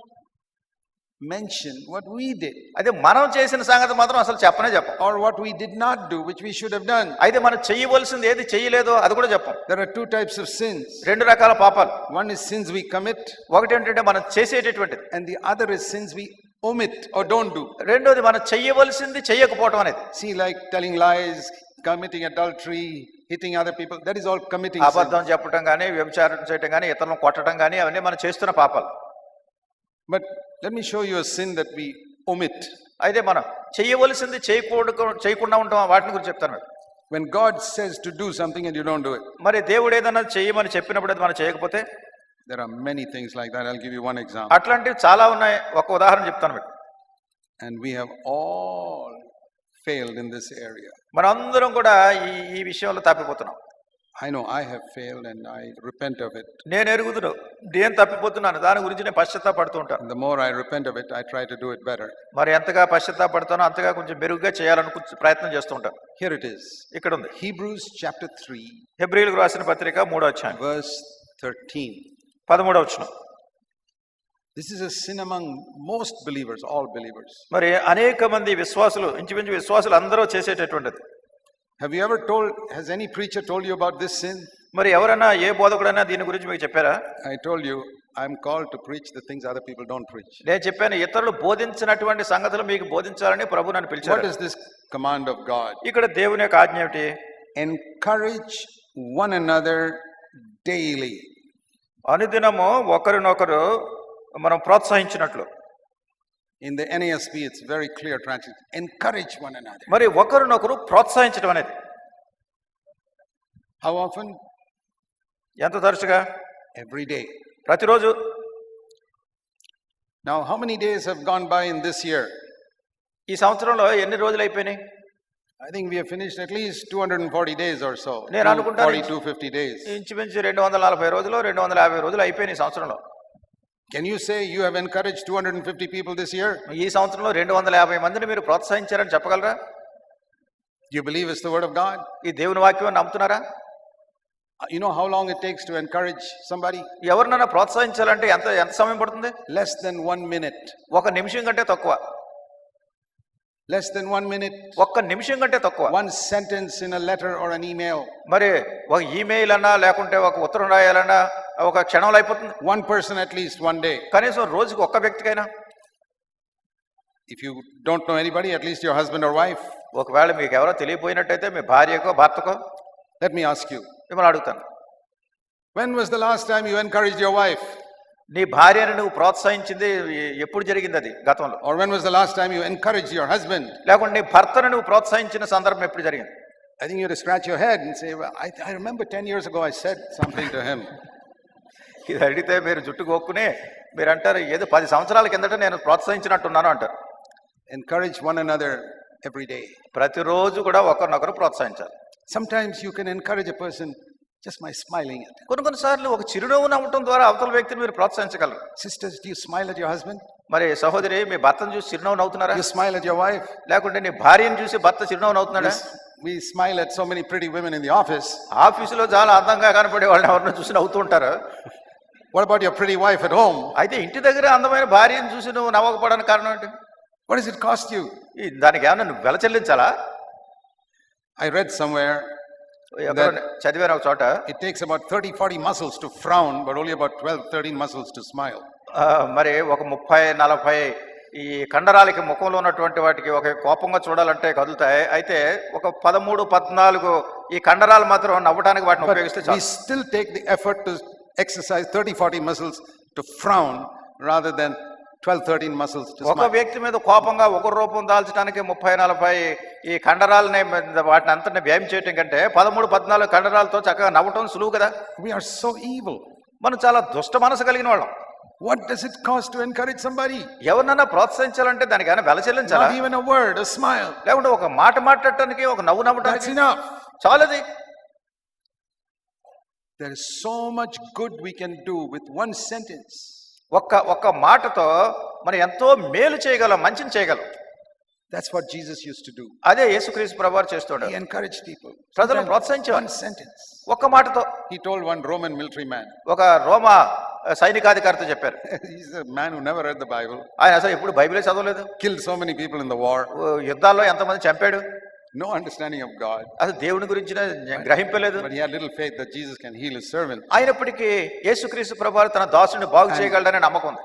mention what we did అదే మనం చేసిన సంగతి మాత్రం అసలు చెప్పనే చెప్పం. or what we did not do, which we should have done. అయితే మనం చేయవలసింది ఏది చేయలేదో అది కూడా చెప్పం. There are 2 types of sins. 2 రకాల పాపాలు. One is sins we commit, ఒకటి ఏంటంటే మనం చేసేటటువంటిది, and the other is sins we omit or don't do. రెండోది మనం చెయ్యవలసింది చెయ్యకపోవటం అనేది. See, like telling lies, committing adultery, hitting other people, that is all committing sin. అబద్ధం చెప్పటం కానీ, వ్యభిచారం చేయటం కానీ, ఇతరులను కొట్టడం కానీ, అవన్నీ మనం చేస్తున్న పాపాలు. But let me show you a sin that we omit. అయితే మనం చెయ్యవలసింది చేయకుండా ఉంటాం, వాటిని గురించి చెప్తాను. When God says to do something and you don't do it. మరి దేవుడు ఏదన్నా చెయ్యమని చెప్పినప్పుడు అది మనం చేయకపోతే, There are many things like that. I'll give you one example. అట్లాంటివి చాలా ఉన్నాయి. ఒక ఉదాహరణ చెప్తాను మీకు. And we have all failed in this area. మనందరం కూడా ఈ విషయంలో తప్పిపోతున్నాం. I know I have failed and I repent of it. నేను ఎరుగుదును నేను తప్పిపోతున్నాను, దాని గురించి నేను పశ్చాత్తాపడుతూ ఉంటాను. And the more I repent of it, I try to do it better. మరి ఎంతగా పశ్చాత్తాపడతానో అంతగా కొంచెం మెరుగ్గా చేయాలని ప్రయత్నం చేస్తూ ఉంటాను. Here it is. ఇక్కడ ఉంది Hebrews chapter 3, హెబ్రీయులకు రాసిన పత్రిక 3వ అధ్యాయం verse 13. 13వ వచనం. This is a sin among most believers, all believers. మరి అనేక మంది విశ్వాసులు, ఇంచుమించు విశ్వాసులు అందరూ చేసేటటువంటిది. Have you ever has any preacher told you about this sin? మరి ఎవరైనా ఏ బోధకుడైనా దీని గురించి మీకు చెప్పారా? I told you, I'm called to preach the things other people don't preach. నేను చెప్పాను, ఇతరులు బోధించినటువంటి సంగతులు మీకు బోధించాలని ప్రభు నన్ను పిలిచారు. What is this command of God? ఇక్కడ దేవుని యొక్క ఆజ్ఞ ఏమిటి? Encourage one another daily. అనుదినము ఒకరినొకరు మనం ప్రోత్సహించినట్లు. In the NASB, it's very clear translation. Encourage one another. మరి ఒకరినొకరు ప్రోత్సహించడం అనేది How often? ఎంత తరచుగా? Every day. ప్రతిరోజు. Now, how many days have gone by in this year? ఈ సంవత్సరంలో ఎన్ని రోజులు అయిపోయినాయి? I think we have finished at least 240 days or so. నేను అనుకుంటాను 250 days. ఇంచుమించు 240 రోజులు 250 రోజులు అయిపోయినాయి ఈ సంవత్సరంలో. Can you say you have encouraged 250 people this year? ఈ సంవత్సరంలో 250 మందిని మీరు ప్రోత్సహించారని చెప్పగలరా? Do you believe it's the word of God? ఈ దేవుని వాక్యం నమ్ముతున్నారా? You know how long it takes to encourage somebody? ఎవరినైనా ప్రోత్సహించాలంటే ఎంత సమయం పడుతుంది? Less than 1 minute. ఒక నిమిషం కంటే తక్కువ. Less than 1 minute. ఒక్క నిమిషం కంటే తక్కువ. One sentence in a letter or an email. మరి ఒక ఈమెయిల్ అన్నా లేకుంటే ఒక ఉత్తరం రాయాలన్నా ఒక క్షణంలో అయిపోతుంది. One person at least one day. కనీసం రోజుకి ఒక్క వ్యక్తికైనా. If you don't know anybody, at least your husband or wife. ఒకవేళ మీకు ఎవరో తెలియపోయినట్టయితే మీ భార్యకో భర్తకో. Let me ask you. మిమ్మల్ని అడుగుతాను, when was the last time you encouraged your wife? నీ భార్యను నువ్వు ప్రోత్సహించింది ఎప్పుడు జరిగింది అది గతంలో? Or when was the last time you encouraged your husband? లేకుంటే నీ భర్తను నువ్వు ప్రోత్సహించిన సందర్భం ఎప్పుడు జరిగింది? I think you have to scratch your head and say, well, I remember 10 years ago I said something to him. ఇది అడిగితే మీరు జుట్టు కోక్కునే మీరు అంటారు, ఏదో 10 సంవత్సరాల కిందట నేను ప్రోత్సహించినట్టున్నాను అంటారు. Encourage one another every day. ప్రతిరోజు కూడా ఒకరినొకరు ప్రోత్సహించాలి. Sometimes you can encourage a person just by smiling at him. కొన్నిసార్లు ఒక చిరునవ్వు నవ్వటం ద్వారా అవతల వ్యక్తిని మీరు ప్రోత్సహించగలరు. Sisters, do you smile at your husband? మరి సహోదరి, మీ భర్తను చూసి చిరునవ్వు నవ్వుతున్నారా? You smile at your wife? లేకుంటే నీ భార్యను చూసి భర్త చిరునవ్వు నవ్వుతున్నాడా? We smile at so many pretty women in the office. ఆఫీసులో చాలా అందంగా కనపడే వాళ్ళని ఎవరిని చూసి నవ్వుతూ ఉంటారు. What about your pretty wife at home? అయితే ఇంటి దగ్గర అందమైన భార్యను చూసి నువ్వు నవ్వకపోవడానికి కారణం ఏంటి? What does it cost you? దానికి ఏమన్నా నువ్వు వెల చెల్లించాలా? I read somewhere చదివాను ఒక చోట, it takes about 30-40 muscles to frown, but only about 12-13 muscles to smile. మరి ఒక 30-40 ఈ కండరాలకి ముఖంలో ఉన్నటువంటి వాటికి ఒక కోపంగా చూడాలంటే కదులుతాయి. అయితే ఒక 13-14 ఈ కండరాలు మాత్రం నవ్వడానికి వాటిని ఉపయోగిస్తే we still take the effort to exercise 30-40 muscles to frown rather than 12-13 muscles to ఒక smile. వ్యక్తి మీద కోపంగా ఒక రూపం దాల్చడానికి 30-40 ఈ కండరాలని వాటిని అంతటిని వ్యయం చేయటం కంటే 13-14 కండరాలతో చక్కగా నవ్వటం సులువు కదా. We are so evil. మనం చాలా దుష్ట మనసు కలిగిన వాళ్ళం. What does it cost to encourage somebody? ఎవరినైనా ప్రోత్సహించాలంటే దానికి ఏమైనా వెల చెల్లించాలా? Not even a word, a smile. లేకుంటే ఒక మాట మాట్లాడటానికి, ఒక నవ్వు That's నవ్వటానికి enough. చాలది. There is so much good we can do with one sentence. ఒక్క మాటతో మనం ఎంతో మేలు చేయగలం, మంచిని చేయగలం. That's what Jesus used to do. అదే యేసుక్రీస్తు ప్రభువారు చేస్తాడు. He encouraged people. ప్రజలను ప్రోత్సహించేవాడు. One sentence. ఒక్క మాటతో. He told one Roman military man. ఒక రోమా సైనికాధికారితో చెప్పారు. He's a man who never read the Bible. ఆయన అసలు ఎప్పుడు బైబిలే చదవలేదు. Killed so many people in the war. యుద్ధాల్లో ఎంతమంది చంపాడు. No understanding of God. అసలు దేవుని గురించిన గ్రహింపలేదు. But he had little faith that Jesus can heal his servant. అయినప్పటికీ యేసుక్రీస్తు ప్రభువారు తన దాసుని బాగు చేయగలడనే నమ్మకం ఉంది.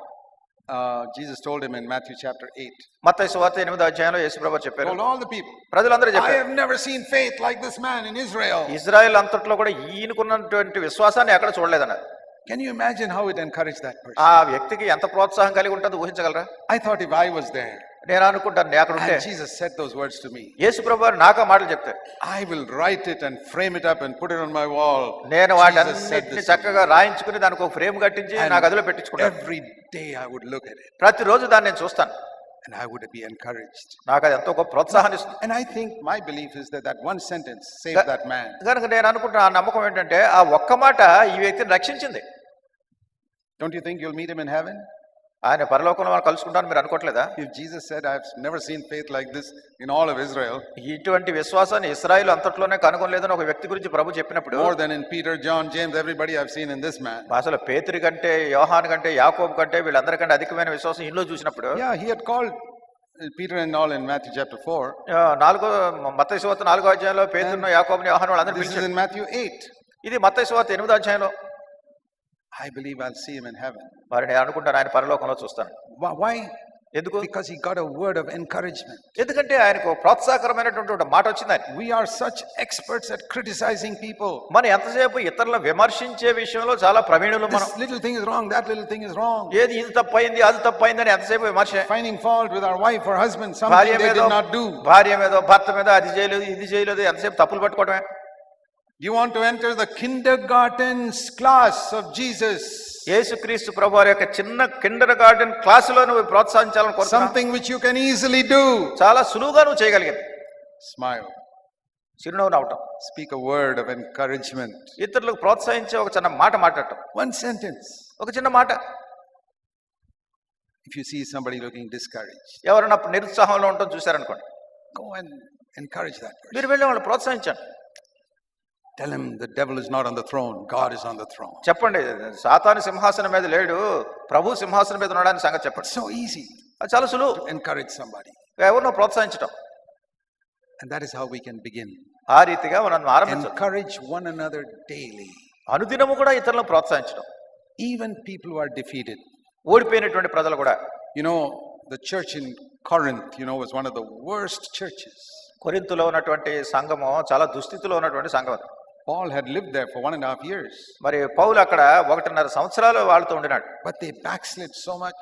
Jesus told him in Matthew chapter 8. మత్తయి సువార్త 8వ అధ్యాయంలో యేసు ప్రభువు చెప్పారు. Told all the people. ప్రజలందరూ I చెప్పారు, have never seen faith like this man in Israel. Israel అంతట్లో కూడా ఈయనకున్నటువంటి విశ్వాసాన్ని ఎక్కడ చూడలేదన్నారు. Can you imagine how it encouraged that person? ఆ వ్యక్తికి ఎంత ప్రోత్సాహం కలిగి ఉంటుందో ఊహించగలరా? I thought if I was there నేను అనుకుంటాను, నేను అక్కడ ఉంటే and Jesus said those words to me, యేసు ప్రభువారు నాకు ఆ మాటలు చెప్తారు, I will write it and frame it up and put it on my wall. నేను Jesus said వాటన్నిటిని this. చక్కగా రాయించుకుని దానికి ఒక ఫ్రేమ్ కట్టించి And నా గదిలో పెట్టించుకుంటాను. every day I would look at it. ప్రతిరోజు దాన్ని నేను చూస్తాను. and I would be encouraged. నాకు అది ఎంతో గొప్ప ప్రోత్సాహాన్ని ఇస్తుంది. And I think my belief is that one sentence saved that man. కనుక నేను అనుకుంటున్నా, ఆ నమ్మకం ఏంటంటే ఆ ఒక్క మాట ఈ వ్యక్తిని రక్షించింది. Don't you think you'll meet him in heaven? ఆయన పరలోకంలో మనం కలుసుకుంటాను మీరు అనుకోవట్లేదా? If Jesus said, I've never seen faith like this in all of Israel, ఇటువంటి విశ్వాసాన్ని ఇశ్రాయేలు అంతట్లోనే కనుగొనలేదని ఒక వ్యక్తి గురించి ప్రభు చెప్పినప్పుడు, more than in Peter, John, James, everybody I've seen in this man. అసలు పేతురు కంటే, యోహాను కంటే, యాకోబు కంటే వీళ్ళందరికంటే అధికమైన విశ్వాసం ఇందులో చూసినప్పుడు, Yeah, he had called Peter and all in Matthew chapter 4. మత్తయి సువార్త 4వ అధ్యాయంలో పేతురును, యాకోబుని, యోహాను వాళ్ళందరినీ This is పిలిచాడు. in Matthew 8. ఇది మత్తయి సువార్త 8వ అధ్యాయంలో. I believe I'll see him in heaven. మరి నేను అనుకుంటాను ఆయన పరలోకంలో చూస్తాను. Why? ఎందుకు? Because he got a word of encouragement. ఎందుకంటే ఆయనకు ప్రోత్సాహకరమైనటువంటి ఒక మాట వచ్చింది. ఆయన, We are such experts at criticizing people. మనం ఎంతసేపు ఇతరులను విమర్శించే విషయంలో చాలా ప్రవీణులు. మనం This little thing is wrong, that little thing is wrong. ఏది ఇది తప్పైంది, అది తప్పైంది అని ఎంతసేపు విమర్శ. Finding fault with our wife or husband, something భార్య they మీద, did not do. భార్య మీద, భర్త మీద అది చేయలేదు, ఇది చేయలేదు, ఎంతసేపు తప్పులు పట్టుకోవడమే. You want to enter the kindergarten class of Jesus. యేసుక్రీస్తు ప్రభువారి యొక్క చిన్న కిండర్ గార్డెన్ క్లాసులో నువ్వు ప్రోత్సహించాలని కోరుతున్నావు. Something which you can easily do. చాలా సులువుగా నువ్వు చేయగలిగింది. Smile. చిరునవ్వు నవ్వటం, Speak a word of encouragement. ఇతరులకు ప్రోత్సహించే ఒక చిన్న మాట మాట్లాడటం, One sentence. ఒక చిన్న మాట. If you see somebody looking discouraged, ఎవరైనా నిరుత్సాహంలో ఉండటం చూశారనుకోండి, go and encourage that person. మీరు వెళ్ళి వాళ్ళు ప్రోత్సహించండి. Tell him the devil is not on the throne, God is on the throne. చెప్పండి, సాతాను సింహాసనం మీద లేడు, ప్రభు సింహాసనం మీద ఉన్నాడని సంగతి చెప్పండి. So easy అది చాలా సులువు. to encourage somebody. ఎవరినో ప్రోత్సహించడం, And that is how we can begin. ఆ రీతిగా మనం ఆరంభించడం. Encourage one another daily. అనుదినము కూడా ఇతరులను ప్రోత్సహించడం. Even people who are defeated. ఓడిపోయినటువంటి ప్రజలు కూడా. You know, the church in Corinth, was one of the worst churches. కొరింథులో ఉన్నటువంటి సంఘము చాలా దుస్థితిలో ఉన్నటువంటి సంఘం అది. Paul had lived there for 1.5 years. మరి పౌలు అక్కడ 1.5 సంవత్సరాలు వాళ్ళతో ఉండినాడు. But they backslid so much.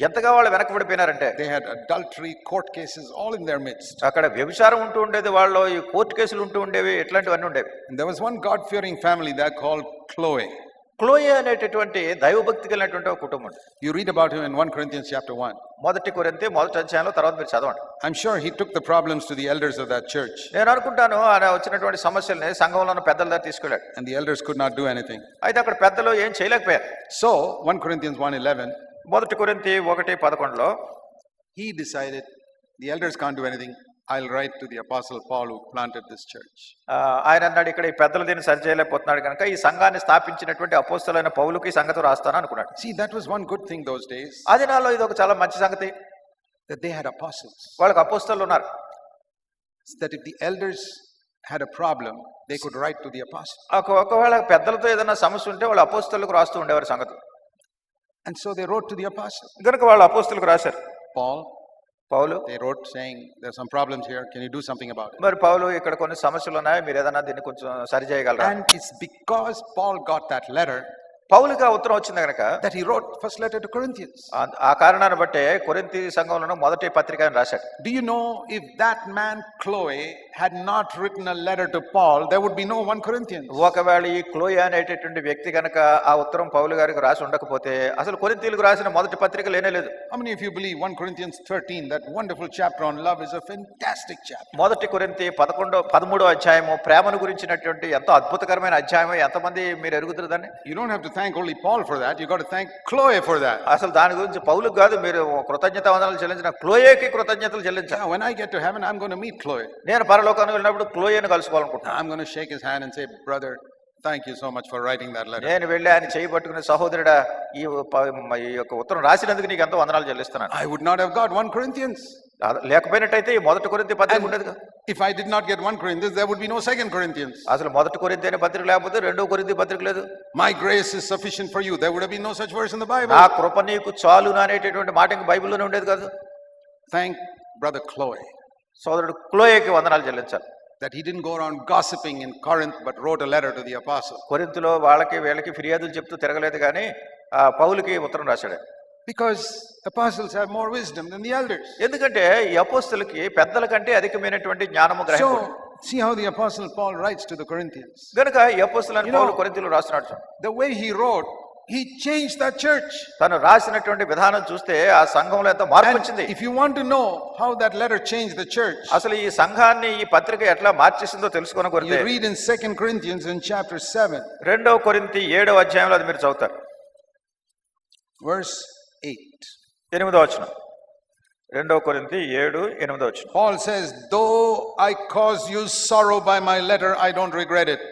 ఎంతగా వాళ్ళు వెనకబడిపోయినారంటే, They had adultery, court cases all in their midst. అక్కడ వ్యభిచారం ఉంటూ ఉండేది, వాళ్ళు ఈ కోర్టు కేసులు ఉంటూ ఉండేవి, ఇట్లాంటివన్నీ ఉండేవి. And there was one God-fearing family there called Chloe. క్లోయే అనేటటువంటి దైవభక్తి కలిగినటువంటి ఒక కుటుంబం. You read about him in 1 Corinthians chapter 1. 1 కొరింథీ 1వ అధ్యాయంలో, తర్వాత మీరు చదవండి. I'm sure he took the problems to the elders of that church. నేను అనుకుంటాను ఆయన వచ్చినటువంటి సమస్యల్ని సంఘంలో ఉన్న పెద్దల దగ్గర తీసుకెళ్ళాడు. And the elders could not do anything. అయితే అక్కడ పెద్దలు ఏం చేయలేకపోయారు. So 1 Corinthians 1:11, 1 కొరింథీ 1:11లో he decided the elders can't do anything. I'll write to the apostle Paul who planted this church. ఆయన అన్నాడు, ఇక్కడ ఈ పెద్దలు దీన్ని సరి చేయలేకపోతున్నాడు కనుక ఈ సంఘాన్ని స్థాపించినటువంటి అపోస్తలుడైన పౌలుకి ఈ సంగతి రాస్తాను అనుకున్నాడు. See, that was one good thing those days, అది నాలో ఇది ఒక చాలా మంచి సంగతి. that they had apostles. వాళ్ళకి అపోస్తలులు ఉన్నారు. That if the elders had a problem, they could write to the apostle. ఒకవేళ పెద్దలతో ఏదైనా సమస్య ఉంటే వాళ్ళు అపోస్తలులకు రాస్తూ ఉండేవారు సంగతి. And so they wrote to the apostle. కనుక వాళ్ళు అపోస్తలులకు రాశారు. పౌలు They wrote saying, there's some problems here, can you do something about it? మరి పౌలు, ఇక్కడ కొన్ని సమస్యలు ఉన్నాయి, మీరు ఏదైనా దీన్ని కొంచెం సరి చేయగలరా? And it's because Paul got that letter పౌలుగా ఉత్తరం వచ్చింది కనుక that he wrote first letter to Corinthians. ఆ కారణాన్ని బట్టే కొరింథీ సంఘంలో మొదటి పత్రిక రాశాడు. Do you know, if that man Chloe had not written a letter to Paul, there would be no 1 Corinthians. ఒకవేళ ఈ క్లోయే అనేటటువంటి వ్యక్తి కనుక ఆ ఉత్తరం పౌలు గారికి రాసి ఉండకపోతే అసలు కొరింథీయులకు రాసిన మొదటి పత్రిక లేనే లేదు. How many of you believe 1 Corinthians 13, that wonderful chapter on love, is a fantastic chapter? మొదటి కొరింథీ 13వ అధ్యాయము ప్రేమను గురించినటువంటి ఎంతో అద్భుతకరమైన అధ్యాయం. ఎంతమంది మీరు ఎరుగుతారు దాన్ని? You don't have to thank only Paul for that, you got to thank Chloe for that. అసలు దాని గురించి పౌలుకు కాదు, మీరు కృతజ్ఞతావందనాలు చెల్లించిన క్లోయేకి కృతజ్ఞతలు చెల్లించాలి. Yeah, when I get to heaven, I'm going to meet Chloe. నేను పరలోకానికి వెళ్ళినప్పుడు క్లోయేని కలుసుకోవాలనుకుంటున్నాను. I'm going to shake his hand and say, brother, thank you so much for writing that letter. నేను వెళ్ళి ఆయన చేయి పట్టుకునే, సహోదరుడా, ఈ యొక్క ఉత్తరం రాసినందుకు నీకు ఎంతో వందనాలు చెల్లిస్తున్నాను. I would not have got 1 Corinthians. లేకపోయినట్టయితే ఈ మొదటి కొరింథీ పత్రిక ఉండేది కదా. If I did not get 1 Corinthians, there would be no 2 Corinthians. అసలు మొదటి కొరింథీ అనే పత్రిక లేకపోతే 2 కొరింథీ పత్రిక లేదు. My grace is sufficient for you. There would have been no such verse in the Bible. నా కృప నీకు చాలును అనేటటువంటి మాట ఇంక బైబిల్లోనే ఉండేది కాదు. Thank brother Chloe సోదరుడు క్లోయేకి వందనాలు చెల్లించాలి. that he didn't go around gossiping in Corinth, but wrote a letter to the apostle. కొరింథులో వాళ్ళకి వీళ్ళకి ఫిర్యాదులు చెప్తూ తిరగలేదు కానీ పౌలుకి ఉత్తరం రాశాడు. Because apostles have more wisdom than the elders. ఎందుకంటే ఈ అపోస్తలులకి పెద్దల కంటే అధికమైనటువంటి జ్ఞానము గ్రహింపు. So see how the apostle Paul writes to the Corinthians. గనుక ఈ అపోస్తలులైన పౌలు కొరింథీయులకు రాస్తున్నాడు. The way he wrote he changed that church. తను రాసినటువంటి విధానం చూస్తే ఆ సంఘంలో ఎంత మార్పు And వచ్చింది. if you want to know how that letter changed the church, అసలు ఈ సంఘాన్ని ఈ పత్రిక ఎట్లా మార్చేసిందో తెలుసుకొని you కొరితే read in 2 Corinthians in chapter 7, 2 కొరింథీ 7వ అధ్యాయంలో అది మీరు చదువుతారు. verse 8. 8వ వచనం. 2 కొరింథీ 7:8 వచనం. Paul says, though I cause you sorrow by my letter, I don't regret it.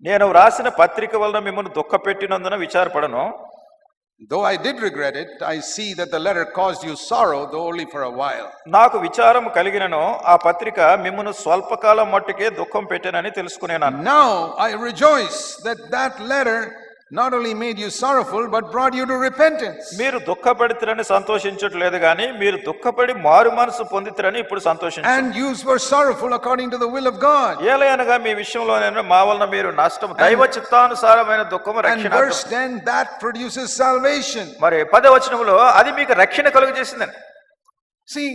నేను రాసిన పత్రిక వలన మిమ్మల్ని దుఃఖపెట్టినందున విచారపడను. Though I did regret it, I see that the letter caused you sorrow, though only for a while. నాకు విచారం కలిగినను ఆ పత్రిక మిమ్మల్ని స్వల్పకాలం మట్టుకే దుఃఖం పెట్టానని తెలుసుకునేనాను. Now I rejoice that that letter not only made you sorrowful, but brought you to repentance. మీరు దుఃఖపడితిరని సంతోషించట్లేదు గాని మీరు దుఃఖపడి మారు మనసు పొందితిరని ఇప్పుడు సంతోషించండి. And you were sorrowful according to the will of God. ఏలయనగా మీ విషయంలో నేను మా వలన మీరు నష్టం దైవ చిత్తానుసారమైన దుఃఖము And రక్షణ. verse 10, that produces salvation. మరి 10వ వచనములో అది మీకు రక్షణ కలుగజేసిందని. See,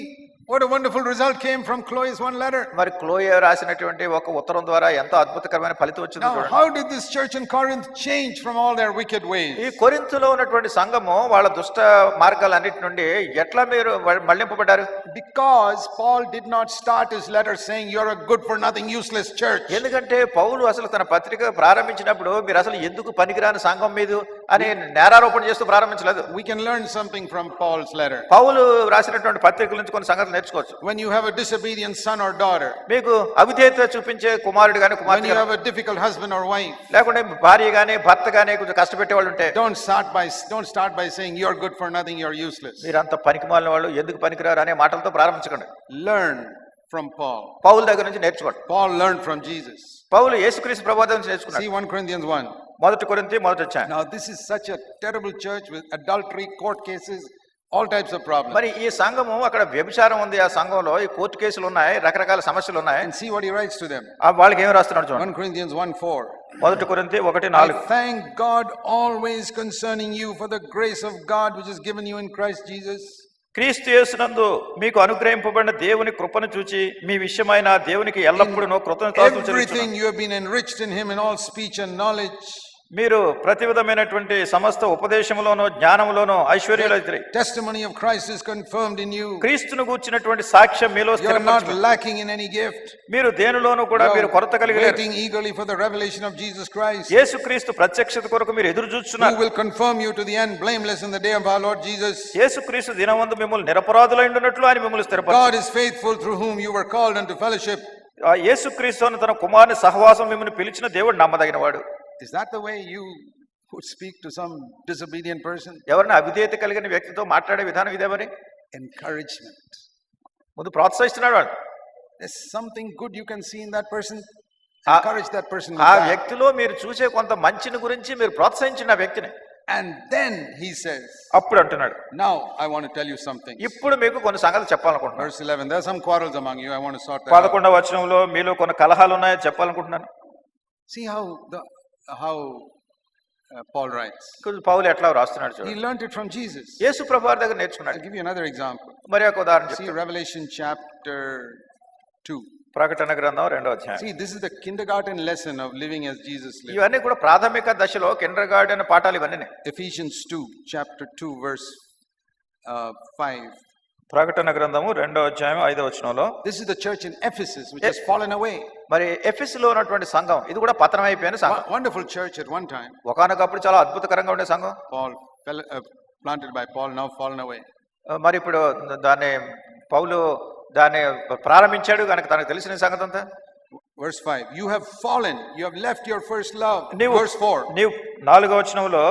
what a wonderful result came from Chloe's one letter. మరి క్లోయే రాసినటువంటి ఒక ఉత్తరం ద్వారా ఎంత అద్భుతకరమైన ఫలితం వచ్చింది Now, చూడండి. how did this church in Corinth change from all their wicked ఈ ways? కొరింథులో ఉన్నటువంటి సంఘము వాళ్ళ దుష్ట మార్గాలన్నిటి నుండి ఎట్లా మీరు మళ్లింపబడ్డారు? Because Paul did not start his letter saying, you're a good for nothing, useless church. ఎందుకంటే పౌలు అసలు తన పత్రిక ప్రారంభించినప్పుడు మీరు అసలు ఎందుకు పనికిరాని సంఘం మీద అని నేరారోపణ చేస్తూ ప్రారంభించలేదు. We can learn something from Paul's letter. పౌలు రాసినటువంటి పత్రికల నుంచి కొన్ని సంగతులు నేర్చుకోవచ్చు. When you have a disobedient son or daughter, మీకు అవిధేయత చూపించే కుమారుడు గాని when కుమార్తె you గాని, have a difficult husband or wife, లేకుంటే భార్య గాని భర్త గాని కొంచెం కష్టపెట్టే వాళ్ళు ఉంటే don't start by saying you're good for nothing, you're useless. మీరంత పనికిమాలిన వాళ్ళు ఎందుకు పనికిరారు అనే మాటలతో ప్రారంభించకండి. Learn from Paul. పౌలు దగ్గర నుంచి నేర్చుకోండి. Paul learned from Jesus. పౌలు యేసుక్రీస్తు ప్రభువు నుంచి నేర్చుకున్నాడు. See 1 Corinthians 1. 1 కొరింథీ 1వ అధ్యాయం. Now this is such a terrible church with adultery, court cases, all types of problems. మరి ఈ సంఘము అక్కడ వ్యభిచారం ఉంది. ఆ సంఘంలో ఈ కోర్టు కేసులు ఉన్నాయి, రకరకాల సమస్యలు ఉన్నాయి. And see what he writes to them. వాళ్ళకి ఏం రాస్తున్నాడు చూడండి. 1 Corinthians 1:4. 1 కొరింథీ 1:4. I thank God always concerning you for the grace of God which is given you in Christ Jesus. క్రీస్తు యేసునందు మీకు అనుగ్రహింపబడిన దేవుని కృపను చూచి మీ విషయమైన దేవునికి ఎల్లప్పుడూ కృతజ్ఞతాస్తుతులు చెల్లించుచున్నాను. Everything you have been enriched in him in all speech and knowledge. మీరు ప్రతి విధమైనటువంటి సమస్త ఉపదేశములోను జ్ఞానములోను ఐశ్వర్యులైతిరి. Testimony of Christ is confirmed in you. క్రీస్తును గూర్చినటువంటి సాక్ష్యం మీలో You are not స్థిరపరచు. lacking in any gift. మీరు దేనిలోనూ కూడా You మీరు కొరత are కలిగి లేరు. waiting eagerly for the revelation of Jesus Christ, యేసుక్రీస్తు ప్రత్యక్షత కొరకు మీరు ఎదురు who చూస్తున్నారు. will confirm you to the end blameless in the day of our Lord Jesus. యేసుక్రీస్తు దినమందు మిమ్మల్ని నిరపరాధులైనట్లు ఆయన మిమ్మల్ని స్థిరపరచు. God is faithful through whom you were called unto fellowship. ఆ యేసుక్రీస్తు అను తన కుమారుని సహవాసం మిమ్మల్ని పిలిచిన దేవుడు నమ్మదగినవాడు. Is that the way you would speak to some disobedient person? ఎవరైనా అవిధేయత కలిగిన వ్యక్తితో మాట్లాడే విధానం ఇదే మరి. Encouragement. ముందు ప్రోత్సహిస్తున్నాడు వాడు. There's something good you can see in that person. Ah. Encourage that person with ఆ that. వ్యక్తిలో మీరు చూసే కొంత మంచిని గురించి మీరు ప్రోత్సహించిన ఆ వ్యక్తిని. And then he says, అప్పుడు అంటున్నాడు, now I want to tell you something. ఇప్పుడు మీకు కొన్ని సంగతులు చెప్పాలనుకుంటున్నాను. Verse 11, there are some quarrels among you. I want to sort that out. 11వ వచనంలో మీలో కొన్ని కలహాలు ఉన్నాయో చెప్పాలనుకుంటున్నాను. See how Paul writes. కొంచెం పౌలు ఎట్లా రాస్తున్నాడు He చూడండి. learned it from Jesus. యేసు ప్రభువు వారి దగ్గర I'll నేర్చుకున్నాడు. give you another example. మరి ఒక ఉదాహరణ See చెప్తాను. Revelation chapter 2. ప్రకటన గ్రంథం 2వ అధ్యాయం. See, this is the kindergarten lesson of living as Jesus lived. ఇవన్నీ కూడా ప్రాథమిక దశలో కిండర్ గార్డెన్ పాఠాలు ఇవన్నీ. Ephesians 2, chapter 2, verse 5. ప్రకటన గ్రంథము 2వ అధ్యాయం 5వ వచనంలో This is the church in Ephesus which has fallen away. మరి ఎఫెసులో ఉన్నటువంటి సంఘం ఇది కూడా పతనం అయిపోయిన సంఘం. Wonderful church at one time. ఒకానొకప్పుడు చాలా అద్భుతకరంగా ఉండే సంఘం. Planted by Paul, now fallen away. మరి ఇప్పుడు దాన్ని పౌలు దాన్ని ప్రారంభించాడు కనుక తనకు తెలిసిన సంగతి అంతా. Verse 5, you have fallen, you have left your first love. నీవు Verse 4, 4వ వచనంలో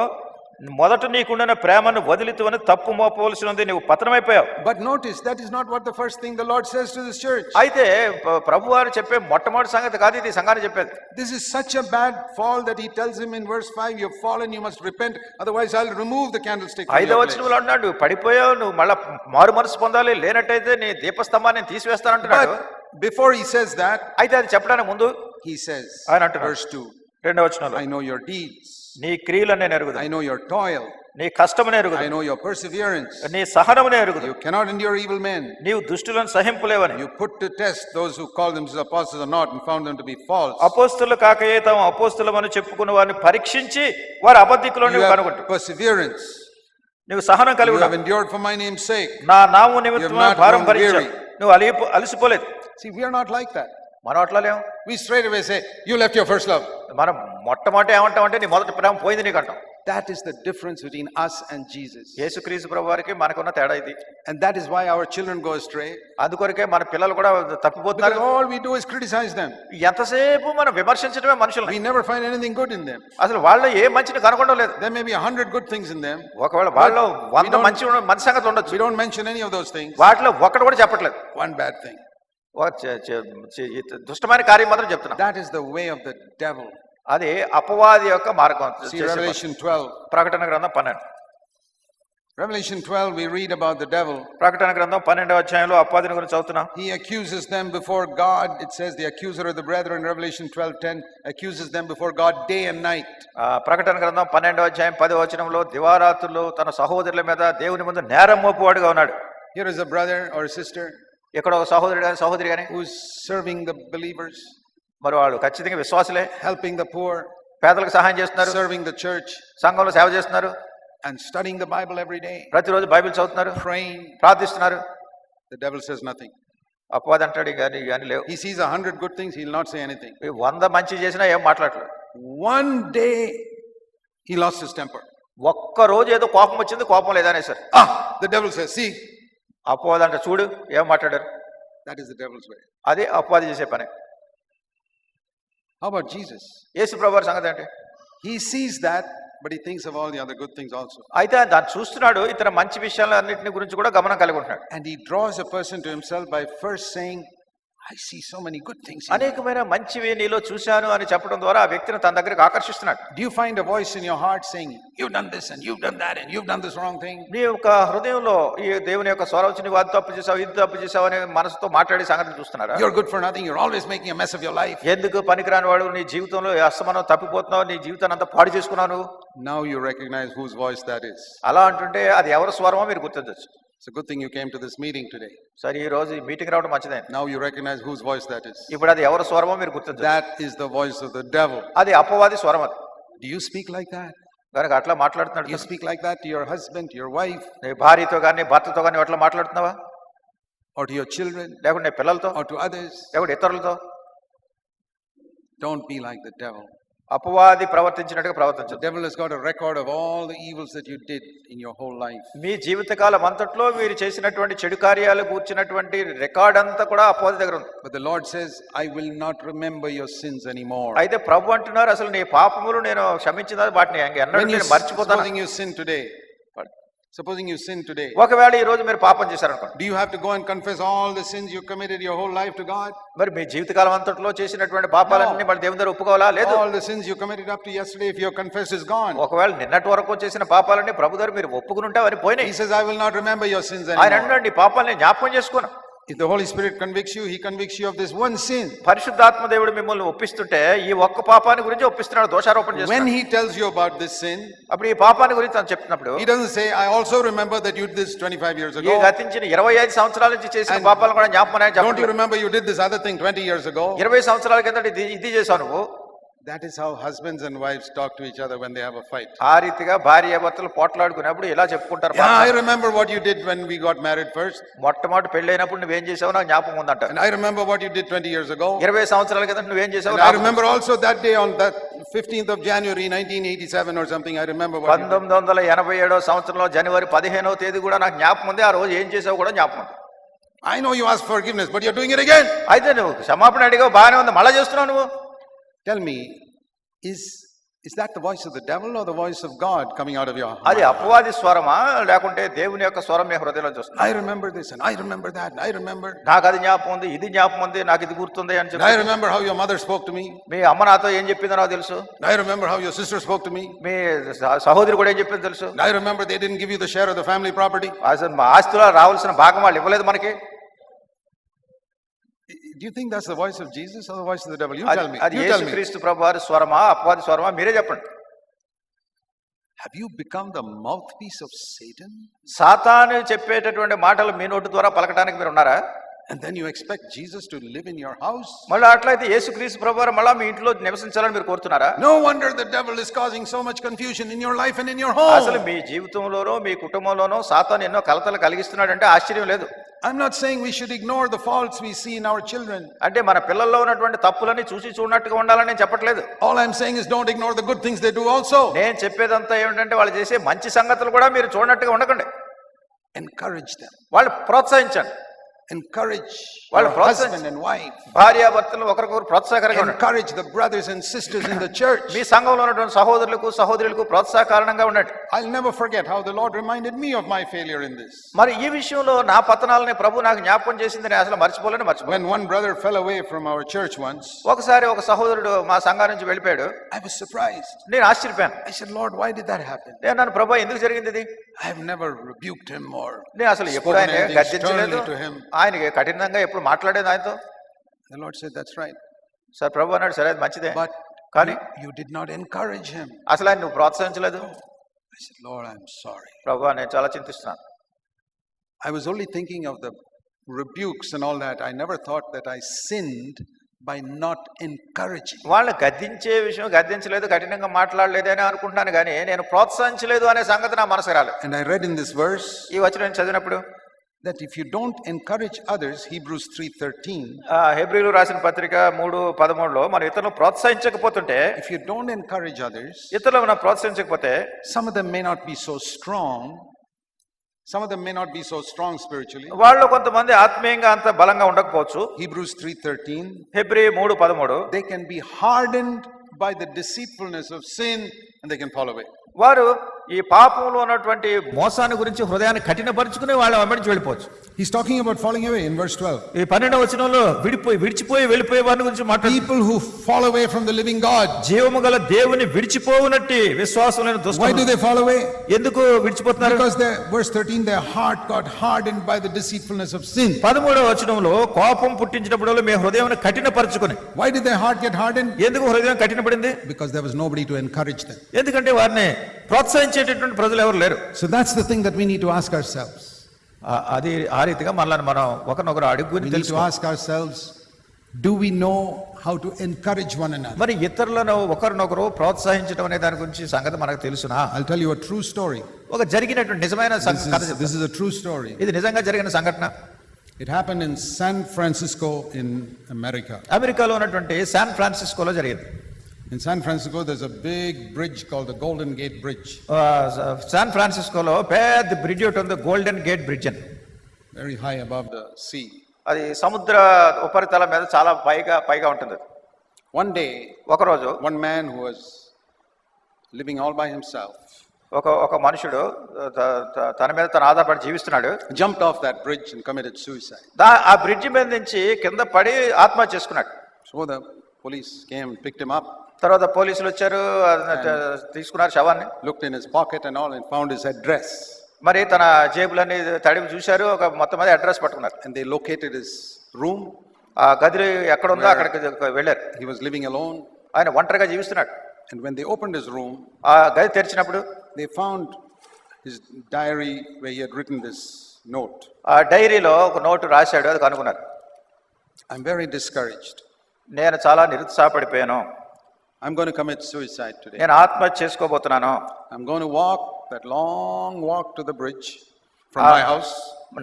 మొదట నీకుండిన ప్రేమను వదిలితువని తప్పు మోపవలసినది, నీవు పతనమైపోయావు. but notice that is not what the first thing the Lord says to this church. అయితే ప్రభు వారు చెప్పే మొట్టమొదటి సంగతి కాదు ఇది, సంఘాన్ని చెప్పేది. This is such a bad fall that he tells him in verse 5, you have fallen, you must repent, otherwise I'll remove the candlestick from 5వ your place. వచనంలో అన్నాడు, నువ్వు పడిపోయావు, నువ్వు మళ్ళా మారు మనసు పొందాలి, లేనట్టయితే నీ దీపస్తంభాన్ని నేను తీసివేస్తానంటున్నాడు. But before he says that, అయితే అది చెప్పడానికి ముందు he says, ఆయన అంటున్నాడు verse 2, 2వ వచనంలో, I know your deeds, నీ క్రియలను నేను ఎరుగుదును, I know your toil, నీ కష్టమును I ఎరుగుదు, know your perseverance. నీ సహనమును ఎరుగుదు, You cannot endure evil men. నీవు దుష్టులను సహింపులేవని. You put to test those who call themselves apostles or not and found them to be false. అపోస్తులు కాకయే తాము అపోస్తులమని చెప్పుకున్న వారిని పరీక్షించి వారు అబద్ధికులను You నువ్వు have కనుగొట్టు. perseverance. నువ్వు సహనం కలిగి You have ఉన్నావు. endured for my name's sake. నా నామము You have నిమిత్తమై not భారం grown భరించావు, weary. నువ్వు అలసిపోలేదు. See, we are not like that. మనం అట్లా లేవు. We straight away say, you left your first love. మనం మొట్టమొదటి ఏమంటామంటే నీ మొదటి ప్రేమ పోయింది నీకంటాం. That is the difference between us and Jesus. యేసుక్రీస్తు ప్రభు వారికి మనకున్న తేడా ఇది. And that is why our children go astray. అందుకొరకే మన పిల్లలు కూడా Because తప్పిపోతున్నారు. all we do is criticize them. ఎంతసేపు మనం విమర్శించడమే మనుషులు. We never find anything good in them. అసలు వాళ్ళు ఏ మంచిని కనుగొనడం లేదు. There may be 100 good things in them. ఒకవేళ వాళ్ళు 100 మంచి సంగతులు ఉండొచ్చు, We don't mention any of those things. వాటిలో ఒక్కటి కూడా చెప్పట్లేదు. One bad thing. దుష్టమైన కార్యం మాత్రం చెప్తున్నా. That is the way of the devil. అది అపవాది యొక్క మార్గం. See Revelation 12. ప్రకటన గ్రంథం 12. Revelation 12, we read about the devil. ప్రకటన గ్రంథం 12వ అధ్యాయంలో అపవాదిని గురించి చదువుతున్నాం. He accuses them before God. It says the accuser of the brethren, Revelation 12:10, accuses them before God day and night. ప్రకటన గ్రంథం 12వ అధ్యాయం 10వ వచనంలో దివారాత్రులు తన సహోదరుల మీద దేవుని ముందు నేరం మోపువాడుగా ఉన్నాడు. Here is a brother or a sister ఇక్కడ ఒక సహోదరుడు కానీ సహోదరి కానీ who's serving the believers, మరి వాళ్ళు ఖచ్చితంగా విశ్వాసులే, helping the poor, పేదలకు సహాయం చేస్తున్నారు, serving the church, సంఘంలో సేవ చేస్తున్నారు, and studying the Bible every day, ప్రతిరోజు బైబిల్ చదువుతున్నారు, praying. ప్రార్థిస్తున్నారు. The devil says nothing. అపవాది అంటాడు కానీ లేవు. He sees 100 good things, he'll not say anything. 100 మంచి చేసినా ఏం మాట్లాడలేదు. One day he lost his temper. ఒక్క రోజు ఏదో కోపం వచ్చింది, కోపం లేదనే sir The devil says, see, అపవాది అంటే చూడు ఏం మాట్లాడారు. that is the devil's way. అదే అపవాది చేసే పని. How about Jesus? యేసు ప్రభువారి సంగతి ఏంటి? He sees that, but he thinks of all the other good things also. అయితే దాన్ని చూస్తున్నాడు, ఇతర మంచి విషయాలు అన్నింటిని గురించి కూడా గమనం కలిగి ఉంటున్నాడు. And he draws a person to himself by first saying, I see so many good things in you. అనేకమైన మంచివి నీలో చూశాను అని చెప్పడం ద్వారా ఆ వ్యక్తిని తన దగ్గరికి ఆకర్షిస్తున్నాడు. Do you find a voice in your heart saying, you've done this and you've done that and you've done this wrong thing? నీ యొక్క హృదయంలో ఈ దేవుని యొక్క స్వరం వచ్చి నువ్వు అది తప్పు చేసావు, ఇది తప్పు చేసావు అనే మనసుతో మాట్లాడే సంగతి చూస్తున్నారా? You're good for nothing, you're always making a mess of your life. ఎందుకు పనికిరాని వాడు, నీ జీవితంలో అస్తమానం తప్పిపోతున్నావు, నీ జీవితాన్ని అంతా పాడు చేసుకున్నావు. Now you recognize whose voice that is. అలా అంటుంటే అది ఎవరి స్వరమో మీరు గుర్తించవచ్చు. It's a good thing you came to this meeting today. సరే ఈ రోజు ఈ మీటింగ్ రావడం మంచిదే. Now you recognize whose voice that is. ఇప్పుడు అది ఎవరి స్వరమో మీరు గుర్తించవచ్చు. That is the voice of the devil. అది అపవాది స్వరం. అది Do you speak like that? కనుక అట్లా మాట్లాడుతున్నాడు. You speak like that to your husband, to your wife, నీ భార్యతో కానీ భర్తతో కానీ అట్లా మాట్లాడుతున్నావా? or to your children, లేకుంటే నీ పిల్లలతో, or to others? లేకుంటే ఇతరులతో? Don't be like the devil. అపవాది ప్రవర్తించినట్టుగా The ప్రవర్తించదు. devil has got a record of all the evils that you did in your whole life. మీ జీవితకాలం అంతట్లో మీరు చేసినటువంటి చెడు కార్యాలు కూర్చున్నటువంటి రికార్డ్ అంతా కూడా అపవాది దగ్గర ఉంది. But the Lord says, I will not remember your sins anymore. అయితే ప్రభు అంటున్నారు, అసలు నీ పాపములు నేను క్షమించిన వాటిని ఎన్నడూ When you, నేను మర్చిపోతాను. supposing you sin today, supposing you sin today, ఒకవేళ ఈ రోజు మీరు పాపం చేశారనుకోండి, do you have to go and confess all the sins you committed your whole life to God? మరి మీ జీవితకాలం అంతట్లో చేసినటువంటి పాపాలన్నీ మన దేవుని దగ్గర ఒప్పుకోవాలా? లేదు. All the sins you committed up to yesterday, if you have confessed, is gone. ఒకవేళ నిన్నటి వరకు చేసిన పాపాలన్నీ ప్రభు దగ్గర మీరు ఒప్పుకుని ఉంటే అవన్నీ పోయినాయి. He says, I will not remember your sins ఆయన anymore. అంటున్నాడు, నీ పాపాలని జ్ఞాపకం చేసుకోను. If the Holy Spirit convicts you, He convicts you of this one sin. పరిశుద్ధాత్మ దేవుడు మిమ్మల్ని ఒప్పిస్తుంటే ఈ ఒక్క పాపాన్ని గురించి ఒప్పిస్తున్నాడు, దోషారోపణ When చేస్తున్నాడు. He tells you about this sin, అప్పుడు ఈ పాపాన్ని గురించి తను చెప్తున్నప్పుడు He doesn't say, I also remember that you did this 25 years ఈ ago. గతించిన 25 సంవత్సరాల నుంచి చేసిన And పాపాలను కూడా జ్ఞాపకం Don't you చెప్పలేదు. remember you did this other thing 20 years ago? 20 సంవత్సరాల కిందట ఇది చేశావు నువ్వు. That is how husbands and wives talk to each other when they have a fight. ఆ రీతిగా భార్య భర్తలు పోట్లాడుకున్నప్పుడు ఇలా చెప్పుకుంటారు. Yeah, I remember what you did when we got married first. మొట్టమొదటి పెళ్ళైనప్పుడు నువ్వేం చేసావు నాకు జ్ఞాపకం ఉందంట. And I remember what you did 20 years ago. 20 సంవత్సరాల కింద నువ్వేం చేసావు. And I remember also that day on that 15th of January 1987 or something. I remember what you did. 1987 సంవత్సరంలో జనవరి 15వ తేదీ కూడా నాకు జ్ఞాపకం ఉంది. ఆ రోజు ఏం చేసావు కూడా జ్ఞాపకం ఉంది. I know you asked forgiveness, but you're doing it again. అయితే నువ్వు క్షమాపణ అడిగావు, బాగానే ఉంది, మళ్ళా చేస్తున్నావు నువ్వు. Tell me, is that the voice of the devil or the voice of God coming out of your అది heart? అపవాది స్వరమా లేకుంటే దేవుని యొక్క స్వరం మీ హృదయంలో చూస్తుంది? I remember this and I remember that and I remember. నాకు అది జ్ఞాపకం ఉంది, ఇది జ్ఞాపకం ఉంది, నాకు ఇది గుర్తుంది అని And చెప్పి I remember how your mother spoke to me. మీ అమ్మ నాతో ఏం చెప్పిందో నాకు తెలుసు. And I remember how your sister spoke to me. మీ సహోదరి కూడా ఏం చెప్పిందో తెలుసు. And I remember they didn't give you the share of the family property. అసలు మా ఆస్తిలో రావాల్సిన భాగం వాళ్ళు ఇవ్వలేదు మనకి. Do you think that's the voice of Jesus or the voice of the devil? You tell me. అది You tell me. యేసుక్రీస్తు ప్రభువారి స్వరమా అపవాది స్వరమా మీరే చెప్పండి. Have you become the mouthpiece of Satan? సాతాను చెప్పేటటువంటి మాటలు మీ నోటి ద్వారా పలకడానికి మీరు ఉన్నారా? And then you expect Jesus to live in your house? మళ్ళీ అట్లయితే యేసుక్రీస్తు ప్రభువారు మళ్ళా మీ ఇంట్లో నివసించాలని మీరు కోరుతున్నారా? No wonder the devil is causing so much confusion in your life and in your home. అసలు మీ జీవితంలోనో మీ కుటుంబంలోనో సాతాను ఎన్నో కలతలు కలిగిస్తున్నాడంటే ఆశ్చర్యం లేదు. I'm not saying we should ignore the faults we see in our children. అంటే మన పిల్లల్లో ఉన్నటువంటి తప్పులని చూసి చూడనట్టుగా ఉండాలని నేను చెప్పట్లేదు. All I'm saying is don't ignore the good things they do also. నేను చెప్పేదంతా ఏమిటంటే వాళ్ళు చేసే మంచి సంగతులు కూడా మీరు చూడనట్టుగా ఉండకండి. Encourage them. వాళ్ళు ప్రోత్సహించండి. Encourage వాళ్ళ your husband and wife. భార్యాభర్తలు ఒకరికొకరు ప్రోత్సాహకరంగా ఉండండి. Encourage the brothers and sisters in the church. మీ సంఘంలో ఉన్నటువంటి సహోదరులకు సహోదరులకు ప్రోత్సాహకారణంగా ఉండండి. I'll never forget how the Lord reminded me of my failure in this. మరి ఈ విషయంలో నా పతనాలని ప్రభు నాకు జ్ఞాపకం చేసింది నేను అసలు మర్చిపోలేను. When one brother fell away from our church once, ఒకసారి ఒక సహోదరుడు మా సంఘం నుంచి వెళ్ళిపోయాడు. I was surprised. నేను ఆశ్చర్యపోయాను. I said, Lord, why did that happen? నేను నన్ను ప్రభు ఎందుకు జరిగింది ఇది? I have never rebuked him or నేను అసలు ఎప్పుడు ఆయన anything గద్దించలేదు, sternly to him. ఆయనకి కఠినంగా ఎప్పుడు మాట్లాడేది ఆయనతో. The Lord said, that's right. Sir ప్రభు అన్నాడు, సరే అది మంచిదే, But కానీ you did not encourage him. అసలు ఆయన నువ్వు ప్రోత్సహించలేదు. I said, Lord, I'm sorry. ప్రభు నేను చాలా చింతిస్తున్నాను. I was only thinking of the rebukes and all that. I never thought that I sinned by not encouraging. వాళ్ళని గద్దించే విషయం గద్దించలేదు, కఠినంగా మాట్లాడలేదు అని అనుకుంటున్నాను, కానీ నేను ప్రోత్సహించలేదు అనే సంగతి నా మనసు రాలేదు. And I read in this verse ఈ వచనం చదివినప్పుడు that if you don't encourage others, Hebrews 3:13, హెబ్రీలు రాసిన పత్రిక 3:13లో మనం ఇతరులను ప్రోత్సహించకపోతుంటే, if you don't encourage others, ఇతరులను మనం ప్రోత్సహించకపోతే some of them may not be so strong. Some of them may not be so strong spiritually. వాళ్ళు కొంతమంది ఆత్మీయంగా అంత బలంగా ఉండకపోవచ్చు. Hebrews 3:13, Hebrew 3:13 they can be hardened by the deceitfulness of sin and they can fall away. వారు ఈ పాపంలో ఉన్నటువంటి మోసాన్ని గురించి హృదయాన్ని కఠినపరుచుకుని వాళ్ళ వెంబడించి వెళ్ళిపోవచ్చు. He's talking about falling away in verse 12. ఈ 12వ వచనంలో విడిచిపోయి వెళ్ళిపోయే వారిని గురించి మాట్లాడు. People who fall away from the living God. జీవము గల దేవుని విడిచిపోవునట్టి విశ్వాసములైన దుష్టులు. Why do they fall away? ఎందుకు విడిచిపోతున్నారు? Because verse 13, their heart got hardened by the deceitfulness of sin. 13వ వచనంలో కోపం పుట్టించినప్పుడు మీ హృదయాన్ని కఠినపరుచుకుని. Why did their heart get hardened? ఎందుకు హృదయం కఠినపడింది? Because there was nobody to encourage them. ఎందుకంటే వారిని ప్రోత్సహించేటటువంటి ప్రజలు ఎవరు లేరు. So that's the thing that we need to ask ourselves. అది ఆ రీతిగా మనల్ని మనం ఒకరినొకరు అడుగుని We need to ask ourselves, do we know how to encourage one another? మరి ఇతరులను ఒకరినొకరు ప్రోత్సహించడం అనే దాని గురించి సంగతి మనకు తెలుసునా? I'll tell you a true story. ఒక జరిగినటువంటి నిజమైన కథ చెప్తాను. This is a true story. ఇది నిజంగా జరిగిన సంఘటన. It happened in San Francisco in America. అమెరికాలో ఉన్నటువంటి శాన్ ఫ్రాన్సిస్కోలో జరిగింది. In San Francisco, there's a big bridge called the Golden Gate Bridge. San ఫ్రాన్సిస్కోలో పెద్ద బ్రిడ్జ్ ఒకటి ఉంది, గోల్డెన్ గేట్ బ్రిడ్జ్ అని. Very high above the sea. అది సముద్ర ఉపరితలం మీద చాలా పైగా ఉంటుంది. One day, ఒకరోజు one man who was living all by himself ఒక మనుషుడు తన మీద తను ఆధారపడి జీవిస్తున్నాడు, jumped off that bridge and committed suicide. ఆ బ్రిడ్జ్ మీద నుంచి కింద పడి ఆత్మహత్య చేసుకున్నాడు. So the police came and picked him up. తర్వాత పోలీసులు వచ్చారు, తీసుకున్నారు శవాన్ని. Looked in his pocket and all and found his address. మరి తన జేబులన్నీ తడివి చూశారు, ఒక మొత్తం మీద అడ్రస్ పట్టుకున్నారు. And they located his room. ఆ గది ఎక్కడ ఉందో అక్కడికి వెళ్ళారు. He was living alone. ఆయన ఒంటరిగా జీవిస్తున్నాడు. And when they opened his room, ఆ గది తెరిచినప్పుడు they found his diary where he had written this note. ఆ డైరీలో ఒక నోటు రాశాడు, అది కనుగొన్నారు. I'm very discouraged. నేను చాలా నిరుత్సాహపడిపోయాను. I'm going to commit suicide today. నేను ఆత్మహత్య చేసుకోబోతున్నాను. I'm going to walk that long walk to the bridge from my house.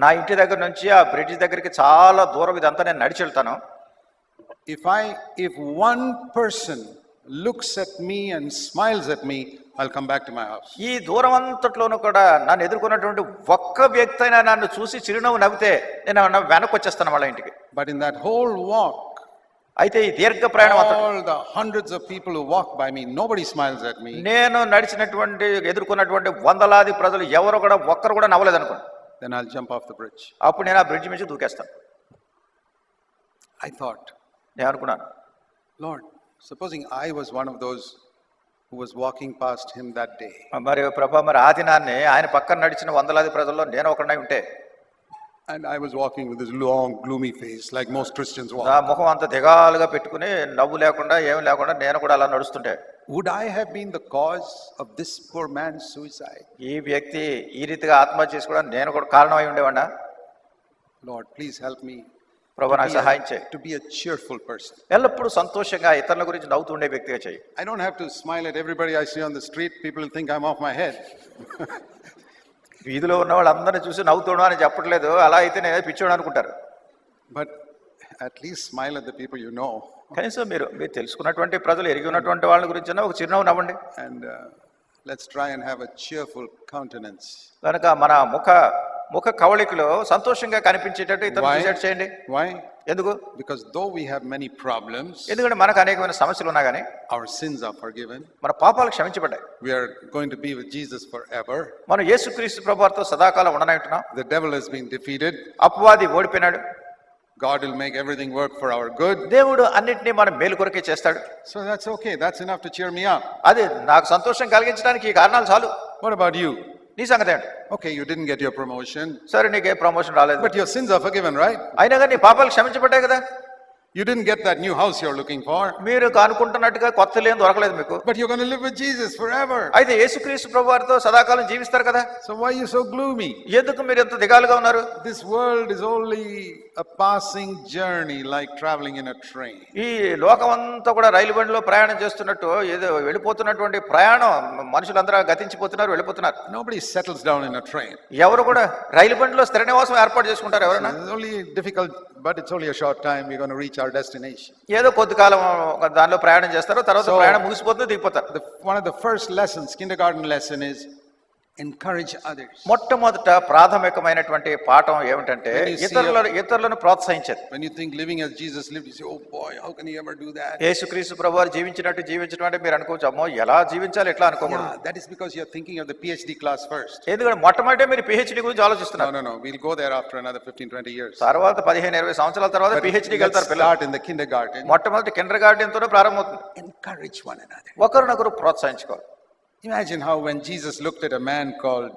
నా ఇంటి దగ్గర నుంచి ఆ బ్రిడ్జ్ దగ్గరికి చాలా దూరం, ఇదంతా నేను నడిచి వెళ్తాను. If one person looks at me and smiles at me, I'll come back to my house. ఈ దూరం అంతట్లోనూ కూడా నన్ను ఎదుర్కొన్నటువంటి ఒక్క వ్యక్తి అయినా నన్ను చూసి చిరునవ్వు నవ్వితే నేను వెనక్కి వచ్చేస్తాను వాళ్ళ ఇంటికి. But in that whole walk, అయితే ఈ దీర్ఘ ప్రయాణం all the hundreds of people who walk by me, nobody smiles at me. నేను నడిచినటువంటి ఎదుర్కొన్నటువంటి వందలాది ప్రజలు ఒక్కరు కూడా నవ్వలేదు అనుకోండి. Then I'll jump off the bridge. అప్పుడు నేను ఆ బ్రిడ్జ్ మీద దూకేస్తాను. I thought, నేను అనుకున్నాను, Lord, supposing I was one of those who was walking past him that day. మరి ప్రభా, మరి ఆ దినాన్ని ఆయన పక్కన నడిచిన వందలాది ప్రజల్లో నేను ఒకడినై ఉంటే, And I was walking with this long, gloomy face, like most Christians walk. నా ముఖం అంత దిగాలుగా పెట్టుకుని నవ్వు లేకుండా ఏమి లేకుండా నేను కూడా అలా నడుస్తుంటే, would I have been the cause of this poor man's suicide? ఈ వ్యక్తి ఈ రీతిగా ఆత్మహత్య చేసుకోవడం నేను కూడా కారణమై ఉండేవాడినా? Lord, please help me ప్రభు నాకు సహాయం చేయి. to be a cheerful person. ఎల్లప్పుడూ సంతోషంగా ఇతరుల గురించి నవ్వుతూ ఉండే వ్యక్తిగా చేయి. I don't have to smile at everybody I see on the street. People will think I'm off my head. వీధిలో ఉన్న వాళ్ళందరినీ చూసి నవ్వుతున్నావు అని చెప్పట్లేదు, అలా అయితే నేను పిచ్చోడు అనుకుంటారు. But at least smile at the people you know. కనీసం మీరు తెలుసుకున్నటువంటి ప్రజలు, ఎరిగి ఉన్నటువంటి వాళ్ళ గురించి ఒక చిరునవ్వు నవ్వండి. And let's try and have a cheerful countenance. కనుక మన ముఖ కవళికలో సంతోషంగా కనిపించేటట్టు ఇతరులు చూసేట్టు చేయండి. Why? ఎందుకు? Because though we have many problems, ఎందుకంటే మనకు అనేకమైన సమస్యలు ఉన్నా కానీ our sins are forgiven. మన పాపాలు క్షమించబడ్డాయి. We are going to be with Jesus forever. మనం యేసుక్రీస్తు ప్రభువుతో సదాకాలం ఉండనంటున్నాం. The devil has been defeated. అపవాది ఓడిపోయినాడు. God will make everything work for our good. దేవుడు అన్నిటినీ మన మేలు కొరకే చేస్తాడు. So that's okay. That's enough to cheer me up. అది నాకు సంతోషం కలిగించడానికి ఈ కారణాలు చాలు. What about you? నీ సంగతి ఏంటి? Okay, you didn't get your promotion. సరే, నీకే ప్రమోషన్ రాలేదు, But your sins are forgiven, right? అయినా కానీ నీ పాపాలు క్షమించబడ్డాయి కదా. You didn't get that new house you're looking for. మీరు అనుకుంటున్నట్టుగా కొత్త లేని దొరకలేదు మీకు. But you're going to live with Jesus forever. అయితే యేసుక్రీస్తు ప్రభువారితో సదాకాలం జీవిస్తారు కదా. So why are you so gloomy? ఎందుకు మీరు ఎంత దిగాలుగా ఉన్నారు? This world is only a passing journey, like traveling in a train. ఈ లోకం అంతా కూడా రైలు బండిలో ప్రయాణం చేస్తున్నట్టు ఏదో వెళ్ళిపోతున్నటువంటి ప్రయాణం. మనుషులందరూ గతించిపోతున్నారు, వెళ్ళిపోతున్నారు. Nobody settles down in a train. ఎవరు కూడా రైలు బండిలో స్థిర నివాసం ఏర్పాటు చేసుకుంటారు ఎవరైనా? It's only difficult, but it's only a short time. We're going to reach our destination. ఏదో కొద్ది కాలం దానిలో ప్రయాణం చేస్తారు, తర్వాత ప్రయాణం ముగిసిపోతుంది, దిగిపోతారు. One of the first lessons, kindergarten lesson, is encourage others. మొట్టమొదట ప్రాథమికమైనటువంటి పాఠం ఏమిటంటే ఇతరులను ప్రోత్సహించేది. When you think living as Jesus lived, you say, oh boy, how can he ever do that? యేసుక్రీస్తు ప్రభువారు జీవించినట్టు జీవించడం అంటే మీరు అనుకోవచ్చు, అమ్మో ఎలా జీవించాలి, ఎట్లా అనుకోకూడదు. Yeah, that is because you're thinking of the PhD class first. ఎందుకంటే మొట్టమొదటి మీరు PhD గురించి ఆలోచిస్తున్నారు. No, we'll go there after another 15-20 years. తర్వాత 15-20 సంవత్సరాల తర్వాత PhDకి వెళ్తారు పిల్లలు. Start in the kindergarten. మొట్టమొదటి కిండర్ గార్డెన్ తోనే ప్రారంభమవుతుంది. Encourage one another. ఒకరినొకరు ప్రోత్సహించుకోవాలి. Imagine how when Jesus looked at a man called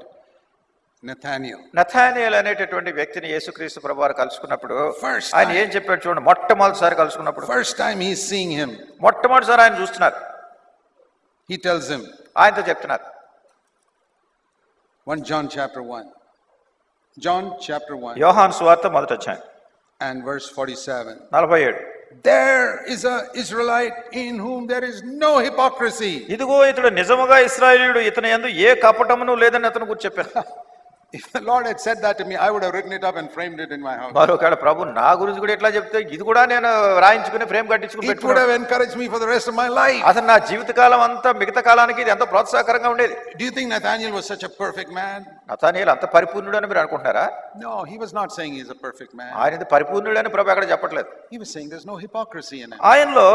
Nathaniel. నథానియేల్ అనేటటువంటి వ్యక్తిని యేసుక్రీస్తు ప్రభువారు కలుసుకున్నప్పుడు First ఆయన time. ఏం చెప్పాడు చూడండి. మొట్టమొదటిసారి కలుసుకున్నప్పుడు, First time he's seeing him, మొట్టమొదటిసారి ఆయన చూస్తున్నారు. he tells him, ఆయనతో చెప్తున్నారు. 1 John chapter 1. John chapter 1 యోహాను సువార్త మొదటి అధ్యాయం and verse 47. 47. There is a Israelite in whom there is no hypocrisy. ఇదిగో ఇతడు నిజముగా ఇశ్రాయేలీయుడు, ఇతని యందు ఏ కపటమును లేదని అతను గురించి చెప్పారు. If the Lord had said that to me, I would have written it up and framed it in my house. మరొకవేళ ప్రభు నా గురించి కూడా ఎట్లా చెప్తే ఇది కూడా నేను రాయించుకుని ఫ్రేమ్ కట్టించుకుని It would పెట్టుకున్నాను. have encouraged me for the rest of my life. అసలు నా జీవితకాలం అంతా, మిగతా కాలానికి ఇది ఎంతో ప్రోత్సాహకరంగా ఉండేది. Do you think Nathaniel was such a perfect man? నథానియేలు అంత పరిపూర్ణుడు అని మీరు అనుకుంటున్నారా? No, he was not saying he's a perfect man. ఆయన పరిపూర్ణుడు అని ప్రభు అక్కడ చెప్పట్లేదు. He was saying there's no hypocrisy in him. ఆయనలో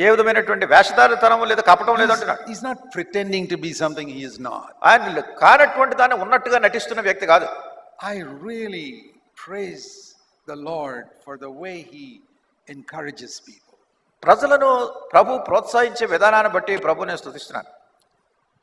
ఏ విధమైనటువంటి వేషధారితనం లేదా కపటం లేదు అంటున్నాడు. He's not pretending to be something he is not. ఆయన కానటువంటి దాన్ని ఉన్నట్టుగా నటిస్తున్న వ్యక్తి కాదు. I really praise the Lord for the way he encourages people. ప్రజలను ప్రభు ప్రోత్సహించే విధానాన్ని బట్టి ప్రభుని స్తుతిస్తున్నాను.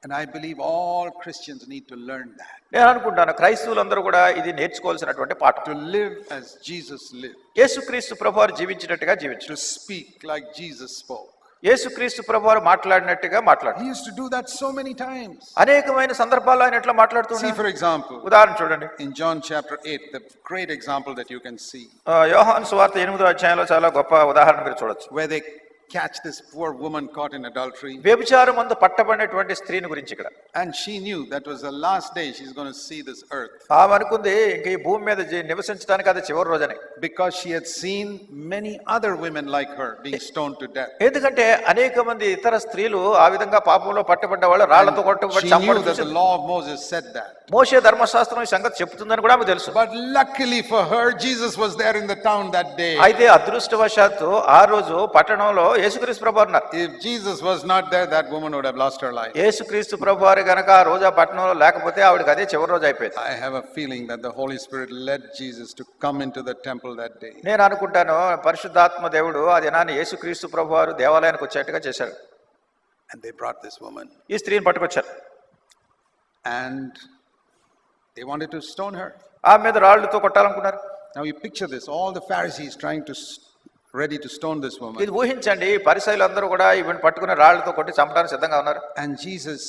And I believe all Christians need to learn that. నేను అనుకుంటాను క్రైస్తవులందరూ కూడా ఇది నేర్చుకోవాల్సినటువంటి పాఠం. To live as Jesus lived. యేసుక్రీస్తు ప్రభువారు జీవించినట్టుగా జీవించు. To speak like Jesus spoke. యేసుక్రీస్తు ప్రభువారు మాట్లాడినట్టుగా మాట్లాడు. He used to do that so many times. అనేకమైన సందర్భాల్లో ఆయన ఎట్లా మాట్లాడుతున్నాడు. See, for example, ఉదాహరణ చూడండి. in John chapter 8, the great example that you can see. యోహాను సువార్త 8వ అధ్యాయంలో చాలా గొప్ప ఉదాహరణ మీరు చూడొచ్చు. Where they catch this poor woman caught in adultery. వ్యభిచారం అందు పట్టబడినటువంటి స్త్రీని గురించి ఇక్కడ. And she knew that was the last day she's going to see this earth. ఆమె అనుకుంది ఇంక ఈ భూమి మీద నివసించడానికి అది చివరి రోజని. Because she had seen many other women like her being stoned to death. ఎందుకంటే అనేక మంది ఇతర స్త్రీలు ఆ విధంగా పాపంలో పట్టబడ్డ వాళ్ళు రాళ్లతో కొట్టబడి She knew that the law of Moses said that. మోషే ధర్మశాస్త్రం ఈ సంగతి చెప్తుందని కూడా ఆమెకు తెలుసు. But luckily for her, Jesus was there in the town that day. అయితే అదృష్టవశాత్తు ఆ రోజు పట్టణంలో యేసుక్రీస్తు ప్రభువారు ఉన్నారు. If Jesus was not there, that woman would have lost her life. యేసుక్రీస్తు ప్రభువారు గనక ఆ రోజు ఆ పట్టణంలో లేకపోతే ఆవిడకి అదే చివరి రోజు అయిపోయింది. I have a feeling that the Holy Spirit led Jesus to come into the temple that day. నేను అనుకుంటాను పరిశుద్ధాత్మ దేవుడు ఆ దినాన్ని యేసుక్రీస్తు ప్రభువారు దేవాలయానికి వచ్చేట్టుగా చేశాడు. And they brought this woman. ఈ స్త్రీని పట్టుకొచ్చారు. And they wanted to stone her. ఆ మీద రాళ్లతో కొట్టాలనుకున్నారు. Now you picture this, all the Pharisees trying to ready to stone this woman. ఇది ఊహించండి, పరిసయ్యులందరూ కూడా ఈవిని పట్టుకుని రాళ్లతో కొట్టి చంపడానికి సిద్ధంగా ఉన్నారు. And Jesus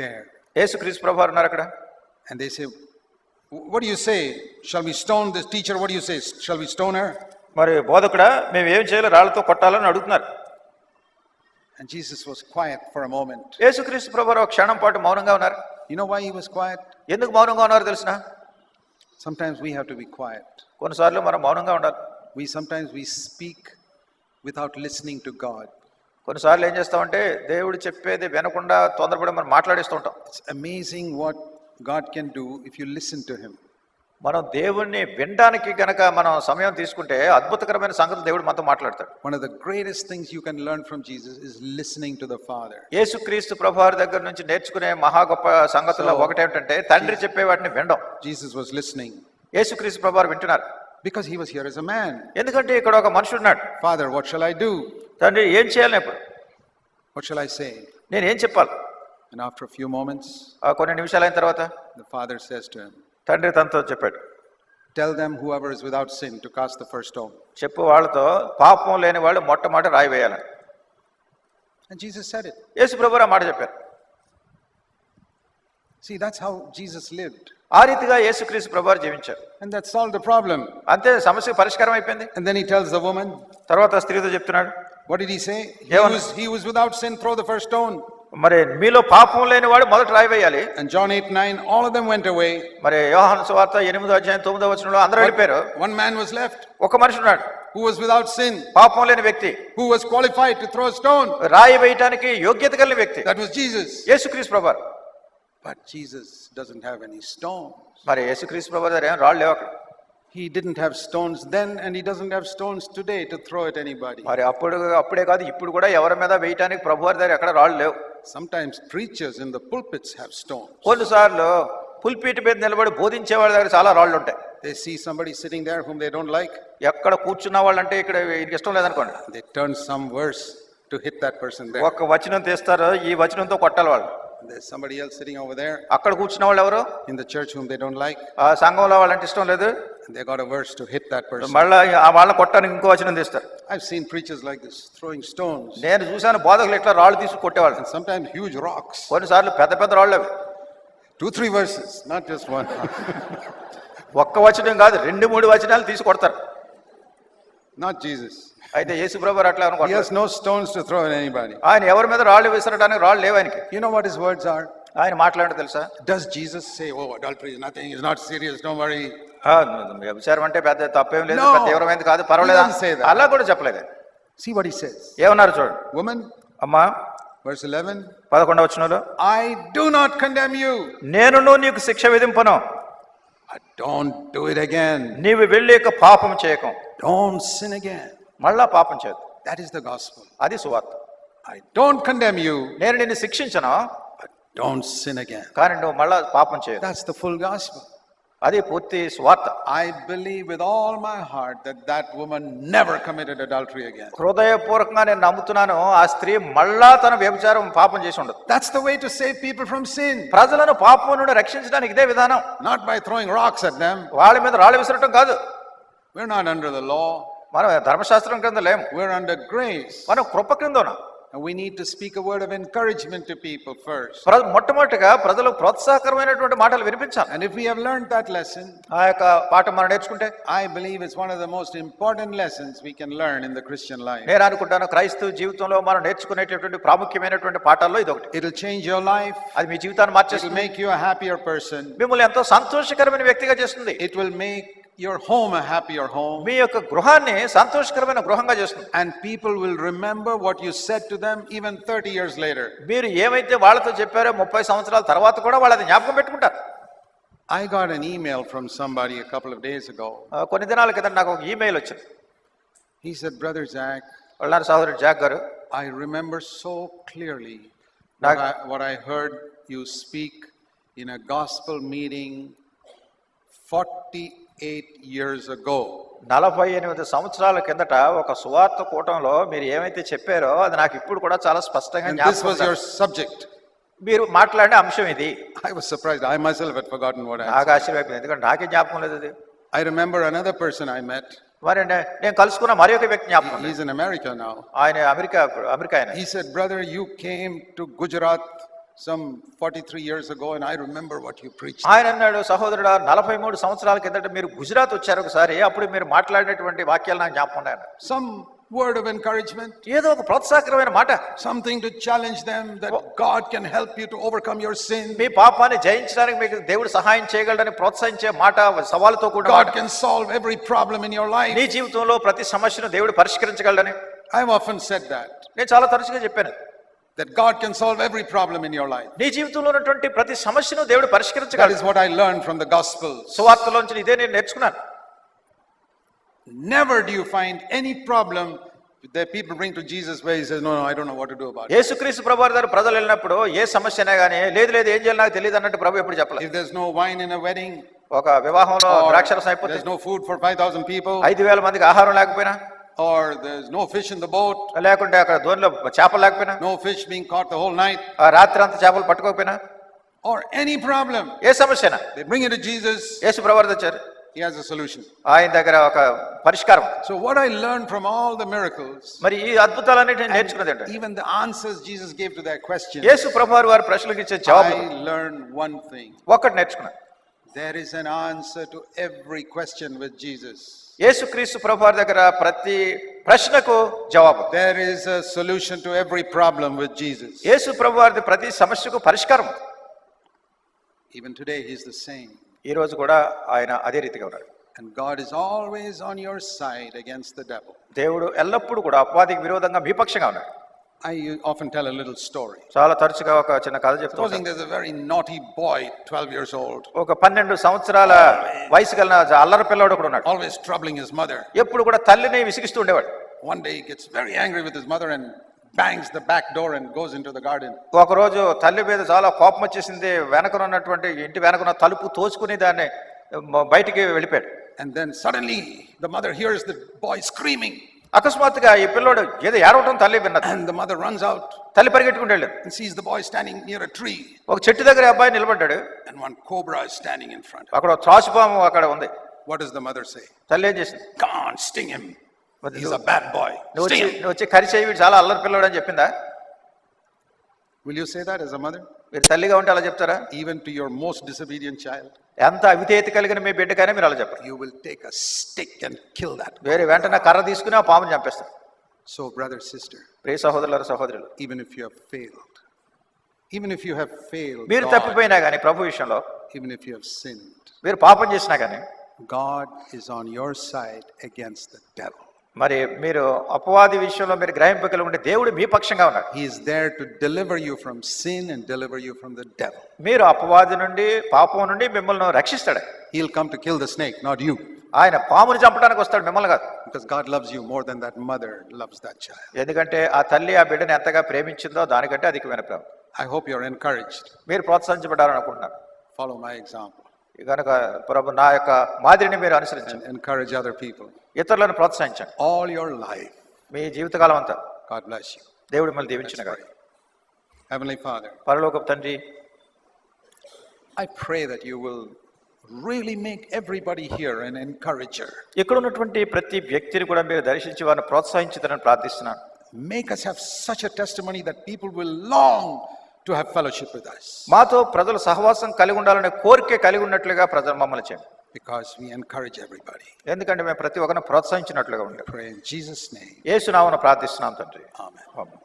there. యేసుక్రీస్తు ప్రభువారు ఉన్నారు అక్కడ. And they say, what do you say? Shall we stone this teacher? What do you say? Shall we stone her? మరి బోధకుడా, మేము ఏం చేయాలి, రాళ్లతో కొట్టాలని అడుగుతున్నారు. And Jesus was quiet for a moment. యేసుక్రీస్తు ప్రభువారు ఒక క్షణం పాటు మౌనంగా ఉన్నారు. You know why he was quiet? ఎందుకు మౌనంగా ఉన్నారు తెలుసునా? Sometimes we have to be quiet. కొన్నిసార్లు మనం మౌనంగా ఉండాలి. Sometimes we speak without listening to God. కొన్నిసార్లు ఏం చేస్తామంటే దేవుడు చెప్పేది వినకుండా తొందరపడి మనం మాట్లాడేస్తూ ఉంటాం. It's amazing what God can do if you listen to him. మనం దేవుణ్ణి వినడానికి గనక మనం సమయం తీసుకుంటే అద్భుతకరమైన సంగతులు దేవుడు మనతో మాట్లాడతాడు. One of the greatest things you can learn from Jesus is listening to the Father. యేసుక్రీస్తు ప్రభువారి దగ్గర నుంచి నేర్చుకునే మహా గొప్ప సంగతుల్లో ఒకటి ఏమిటంటే తండ్రి చెప్పే వాటిని వినడం. Jesus was listening యేసుక్రీస్తు ప్రభువారు వింటున్నారు. because he was here as a man. ఎందుకంటే ఇక్కడ ఒక మనుషుడు ఉన్నాడు. Father, what shall I do? తండ్రి ఏం చేయాలి ఇప్పుడు? What shall I say? నేను ఏం చెప్పాలి? And after a few moments, కొన్ని నిమిషాలు అయిన తర్వాత the Father says to him, తండ్రి తనతో చెప్పాడు, tell them whoever is without sin to cast the first stone. చెప్పు వాళ్ళతో పాపం లేని వాళ్ళు మొట్టమొదటి రాయి వేయాలని. And Jesus said it. యేసు ప్రభువారు ఆ మాట చెప్పారు. See, that's how Jesus lived. ఆ రీతిగా యేసుక్రీస్తు ప్రభువారు జీవించారు. And that solved the problem. అంతే, సమస్య పరిష్కారం అయిపోయింది. And then he tells the woman, తర్వాత స్త్రీతో చెప్తున్నాడు, what did he say? He was without sin, throw the first stone. మరి మీలో పాపం లేని వాడు మొదట రాయి వేయాలి. And John 8:9, all of them went away. మరి యోహాను సువార్త 8:9 అందరూ వెళ్ళిపోయారు. One man was left. ఒక మనిషి ఉన్నాడు, who was without sin, పాపం లేని వ్యక్తి, who was qualified to throw a stone. రాయి వేయడానికి యోగ్యత కలిగిన వ్యక్తి. That was Jesus. యేసుక్రీస్తు ప్రభువారు. But Jesus doesn't have any stones. మరి యేసుక్రీస్తు ప్రభువారు దగ్గర ఏం రాళ్ళు లేవు అక్కడ. He didn't have stones then, and he doesn't have stones today to throw at anybody. మరి అప్పుడే కాదు, ఇప్పుడు కూడా ఎవరి మీద వేయడానికి ప్రభువారి దగ్గర ఎక్కడ రాళ్ళు లేవు. Sometimes preachers in the pulpits have stones. కొన్నిసార్లు పుల్పీట్ మీద నిలబడి బోధించే వాళ్ళ దగ్గర చాలా రాళ్ళు ఉంటాయి. They see somebody sitting there whom they don't like. ఎక్కడ కూర్చున్న వాళ్ళంటే ఇక్కడ ఇష్టం లేదనుకోండి, They turn some verse to hit that person there. ఒక వచనం తీస్తారు, ఈ వచనంతో కొట్టాలి వాళ్ళు. There's somebody else sitting over there అక్కడ కూర్చున్న వాళ్ళు ఎవరు in the church whom they don't like. ఆ సంఘంలో వాళ్ళంటే ఇష్టం లేదు, And they got a verse to hit that person. మళ్ళీ వాళ్ళ కొట్టడానికి ఇంకో వచనం తీస్తారు. I've seen preachers like this throwing stones. నేను చూశాను బోధకులు ఇట్లా రాళ్ళు తీసుకు కొట్టేవాళ్ళు. And sometimes huge rocks. కొన్నిసార్లు పెద్ద పెద్ద రాళ్ళు అవి. 2-3 verses, not just one. ఒక్క వచనం కాదు, 2-3 వచనాలు తీసి కొడతారు. Not Jesus. అయితే యేసు ప్రభువారు అట్లా He అనుకుంటారు. has no stones to throw at anybody. ఆయన ఎవరి మీద రాళ్ళు విసరడానికి రాళ్ళు లేవు ఆయనకి. You know what his words are? ఆయన మాట్లాడటం తెలుసా? Does Jesus say, oh, adultery is nothing, it's not serious, don't worry? వ్యభిచారం అంటే పెద్ద తప్పేం లేదు, No. పెద్ద తీవ్రమైనది కాదు, పర్వాలేదు He doesn't say that. అలా కూడా చెప్పలేదు. See what he says. ఏమన్నారు చూడండి. Woman, అమ్మా, verse 11, 11వ వచనంలో, I do not condemn you. నేను నీకు శిక్ష విధింపను, But don't do it again. నీవు వెళ్ళి ఇక పాపం చేయకం, Don't sin again. మళ్ళా పాపం చేయదు. That is the gospel. అది సువార్త. I don't condemn you, నేను నిన్ను శిక్షించను, but don't sin again. కానీ నువ్వు మళ్ళా పాపం చేయదు. That's the full gospel. అది పూర్తి సువార్త. I believe with all my heart that that woman never committed adultery again. హృదయపూర్వకంగా నేను నమ్ముతున్నాను, ఆ స్త్రీ మళ్ళా తన వ్యభిచారం పాపం చేసి ఉండదు. That's the way to save people from sin. ప్రజలను పాపం నుండి రక్షించడానికి ఇదే విధానం. Not by throwing rocks at them. వాళ్ళ మీద రాళ్ళు విసరటం కాదు. We're not under the law. మనం ధర్మశాస్త్రం క్రింద లేము, We're under grace. మనం కృప క్రింద ఉన్నాం. And we need to speak a word of encouragement to people first. మొట్టమొదటిగా ప్రజలకు ప్రోత్సాహకరమైనటువంటి మాటలు వినిపించాలి. And if we have learned that lesson, ఆ యొక్క పాఠం మనం నేర్చుకుంటే, I believe it's one of the most important lessons we can learn in the Christian life. నేను అనుకుంటాను క్రైస్తవ జీవితంలో మనం నేర్చుకునేటటువంటి ప్రాముఖ్యమైనటువంటి పాఠాల్లో ఇది ఒకటి. It'll change your life. అది మీ జీవితాన్ని It'll మార్చేస్తుంది, make you a happier person. మిమ్మల్ని ఎంతో సంతోషకరమైన వ్యక్తిగా చేస్తుంది, It will make your home a happier home. మీ యొక్క గృహాన్ని సంతోషకరమైన గృహంగా చేస్తుంది. And people will remember what you said to them even 30 years later. మీరు ఏమైతే వాళ్ళతో చెప్పారో 30 సంవత్సరాల తర్వాత కూడా వాళ్ళు అది జ్ఞాపకం పెట్టుకుంటారు. I got an email from somebody a couple of days ago. కొన్ని దినాల క్రితం నాకు ఒక ఈమెయిల్ వచ్చింది. He said, Brother Zach, వాళ్ళ సహోదరుడు జాక్ గారు, I remember so clearly Nak- what I heard you speak in a gospel meeting 48 years ago. 48 సంవత్సరాల కిందట ఒక సువార్త కూటంలో మీరు ఏమైతే చెప్పారో అది నాకు ఇప్పుడు కూడా చాలా స్పష్టంగా And this was జ్ఞాపకం. your subject. మీరు మాట్లాడిన అంశం ఇది. I was surprised. I myself had forgotten what I నాకు said. ఆశ్చర్యమైపోయింది, ఎందుకంటే నాకే జ్ఞాపకం లేదు అది. I remember another person I met. మరి నేను కలుసుకున్న మరి ఒక వ్యక్తి జ్ఞాపకం. He's in America now. ఆయన అమెరికా ఆయన. He said, brother, you came to Gujarat some 43 years ago and I remember what you preached. ఆయన అన్నాడు, సహోదరుడా 43 సంవత్సరాల కిందట మీరు గుజరాత్ వచ్చారు ఒకసారి, అప్పుడు మీరు మాట్లాడినటువంటి వాక్యాలు నాకు జ్ఞాపకం ఉన్నాయి. Some word of encouragement, ఏదో ఒక ప్రోత్సాహకరమైన మాట, something to challenge them that God can help you to overcome your sin. మీ పాపాన్ని జయించడానికి మీకు దేవుడు సహాయం చేయగలడని ప్రోత్సహించే మాట, సవాలుతో కూడిన God మాట. can solve every problem in your life. నీ జీవితంలో ప్రతి సమస్యను దేవుడు పరిష్కరించగలడని I've often said that చాలా తరచుగా చెప్పాను. that God can solve every problem in your life. నీ జీవితంలో ఉన్నటువంటి ప్రతి సమస్యను దేవుడు That పరిష్కరించగలడు. is what I learned from the Gospels. సువార్తలోంచి ఇదే నేను నేర్చుకున్నాను. Never do you find any problem that people bring to Jesus where he says, no, I don't know what to do about it. యేసుక్రీస్తు ప్రభువారి దగ్గర ప్రజలు వెళ్ళినప్పుడు ఏ సమస్య అయినా కానీ లేదు ఏం చేయాలి నాకు తెలియదు అన్నట్టు ప్రభు ఎప్పుడు చెప్పలేదు. If there's no wine in a wedding, ఒక వివాహంలో ద్రాక్షరసం అయిపోతే, there's no food for 5,000 people, 5,000 మందికి ఆహారం లేకపోయినా, or there's no fish in the boat, లేకుంటే అక్కడ ధోనిలో చేపలు లేకపోయినా, no fish being caught the whole night, ఆ రాత్రి అంతా చేపలు పట్టుకోకపోయినా, or any problem, A సమస్యనా they bring it to Jesus. యేసు ప్రభువారు వచ్చారు, He has a solution. ఆయన దగ్గర ఒక పరిష్కారం. So what I learned from all the miracles, మరి ఈ అద్భుతాలన్నిటి నేను నేర్చుకున్నది ఏంటంటే, even the answers Jesus gave to their questions, యేసు ప్రభువారు వారి ప్రశ్నలకు ఇచ్చే జవాబు I learned one thing. ఒక్కటి నేర్చుకున్నాను. There is an answer to every question with Jesus. యేసుక్రీస్తు ప్రభువారి దగ్గర ప్రతి ప్రశ్నకు జవాబు. There is a solution to every problem with Jesus. యేసు ప్రభువారి ప్రతి సమస్యకు పరిష్కారం. Even today he is the same. ఈ రోజు కూడా ఆయన అదే రీతిగా ఉన్నాడు. And God is always on your side against the devil. దేవుడు ఎల్లప్పుడూ కూడా అపవాదికి విరోధంగా మీ పక్షంగా ఉన్నాడు. I often tell a little story. చాలా తరచుగా ఒక చిన్న కథ చెప్తూ Supposing ఉంటాను. there's a very naughty boy, 12 years old, ఒక 12 సంవత్సరాల వయసు కలిగిన అల్లరి పిల్లవాడు కూడా ఉన్నాడు. always troubling his mother. ఎప్పుడు కూడా తల్లిని విసిగిస్తూ ఉండేవాడు. One day he gets very angry with his mother and bangs the back door and goes into the garden. ఒక రోజు తల్లి మీద చాలా కోపం వచ్చేసింది, వెనకన ఉన్నటువంటి ఇంటి వెనకన తలుపు తోచుకుని దాన్ని బయటికి వెళ్ళిపోయాడు. And then suddenly the mother hears the boy screaming. అకస్మాత్తుగా ఈ పిల్లోడు ఏదో ఏడవటం తల్లి విన్నది. And the mother runs out తల్లి పరిగెట్టుకుంటూ వెళ్ళాడు. and sees the boy standing near a tree. ఒక చెట్టు దగ్గర అబ్బాయి నిలబడ్డాడు. And one cobra is standing in front. అక్కడ ఒక త్రాచుపాము అక్కడ ఉంది. What does the mother say? తల్లి ఏం చేసింది? Come on, sting him. He's a bad boy. నువ్వు Sting him. వచ్చి కరిచేయి, వీడు చాలా అల్లరి పిల్లోడు అని చెప్పిందా? Will you say that as a mother? మీరు తల్లిగా ఉంటే అలా చెప్తారా? Even to your most disobedient child? ఎంత అవిధేయత కలిగిన మీ బిడ్డకైనా మీరు అలా చెప్పారు. You will take a stick and kill that. వేరే వెంటనే కర్ర తీసుకుని ఆ పాముని చంపేస్తారు. So brother, sister, ప్రియ సహోదరులారా, సహోదరులు, even if you have failed, even if you have failed, మీరు God, తప్పిపోయినా కానీ ప్రభు విషయంలో, even if you have sinned, మీరు పాపం చేసినా కానీ, God is on your side against the devil. మరి మీరు అపవాది విషయంలో మీరు గ్రహింపగలిగి ఉంటే దేవుడు మీ పక్షంగా ఉన్నాడు. He is there to deliver you from sin and deliver you from the devil. మీరు అపవాది నుండి, పాపం నుండి మిమ్మల్ని రక్షిస్తాడు. He'll come to kill the snake, not you. ఆయన పాముని చంపడానికి వస్తాడు, మిమ్మల్ని కాదు. Because God loves you more than that mother loves that child. ఎందుకంటే ఆ తల్లి ఆ బిడ్డని ఎంతగా ప్రేమించిందో దానికంటే అధికమైన ప్రేమ. I hope you're encouraged. మీరు ప్రోత్సహించబడాలని అనుకుంటున్నాను. Follow my example కనుక ప్రభు నా యొక్క మాదిరిని మీరు అనుసరించండి, and encourage other people. ఇతరులను ప్రోత్సహించండి. All your life. మీ జీవితకాలం అంతా God bless you. దేవుడు మిమ్మల్ని దీవించిన Let's గాక. pray. Heavenly Father, పరలోకపు తండ్రి, I pray that you will really make everybody here an encourager. ఇక్కడ ఉన్నటువంటి ప్రతి వ్యక్తిని కూడా మీరు దర్శించి వారిని ప్రోత్సహించుతారని ప్రార్థిస్తున్నాను. Make us have such a testimony that people will long to have fellowship with us. మాతో ప్రజలు సహవాసం కలిగి ఉండాలనే కోరిక కలిగి ఉన్నట్లుగా ప్రజలు మమ్మల్ని చేయండి. Because we encourage everybody. ఎందుకంటే మేము ప్రతి ఒక్కరిని ప్రోత్సహించినట్లుగా ఉంటాం. Pray in Jesus' name. యేసు నామమున ప్రార్థిస్తున్నాం తండ్రి. Amen. ఆమేన్.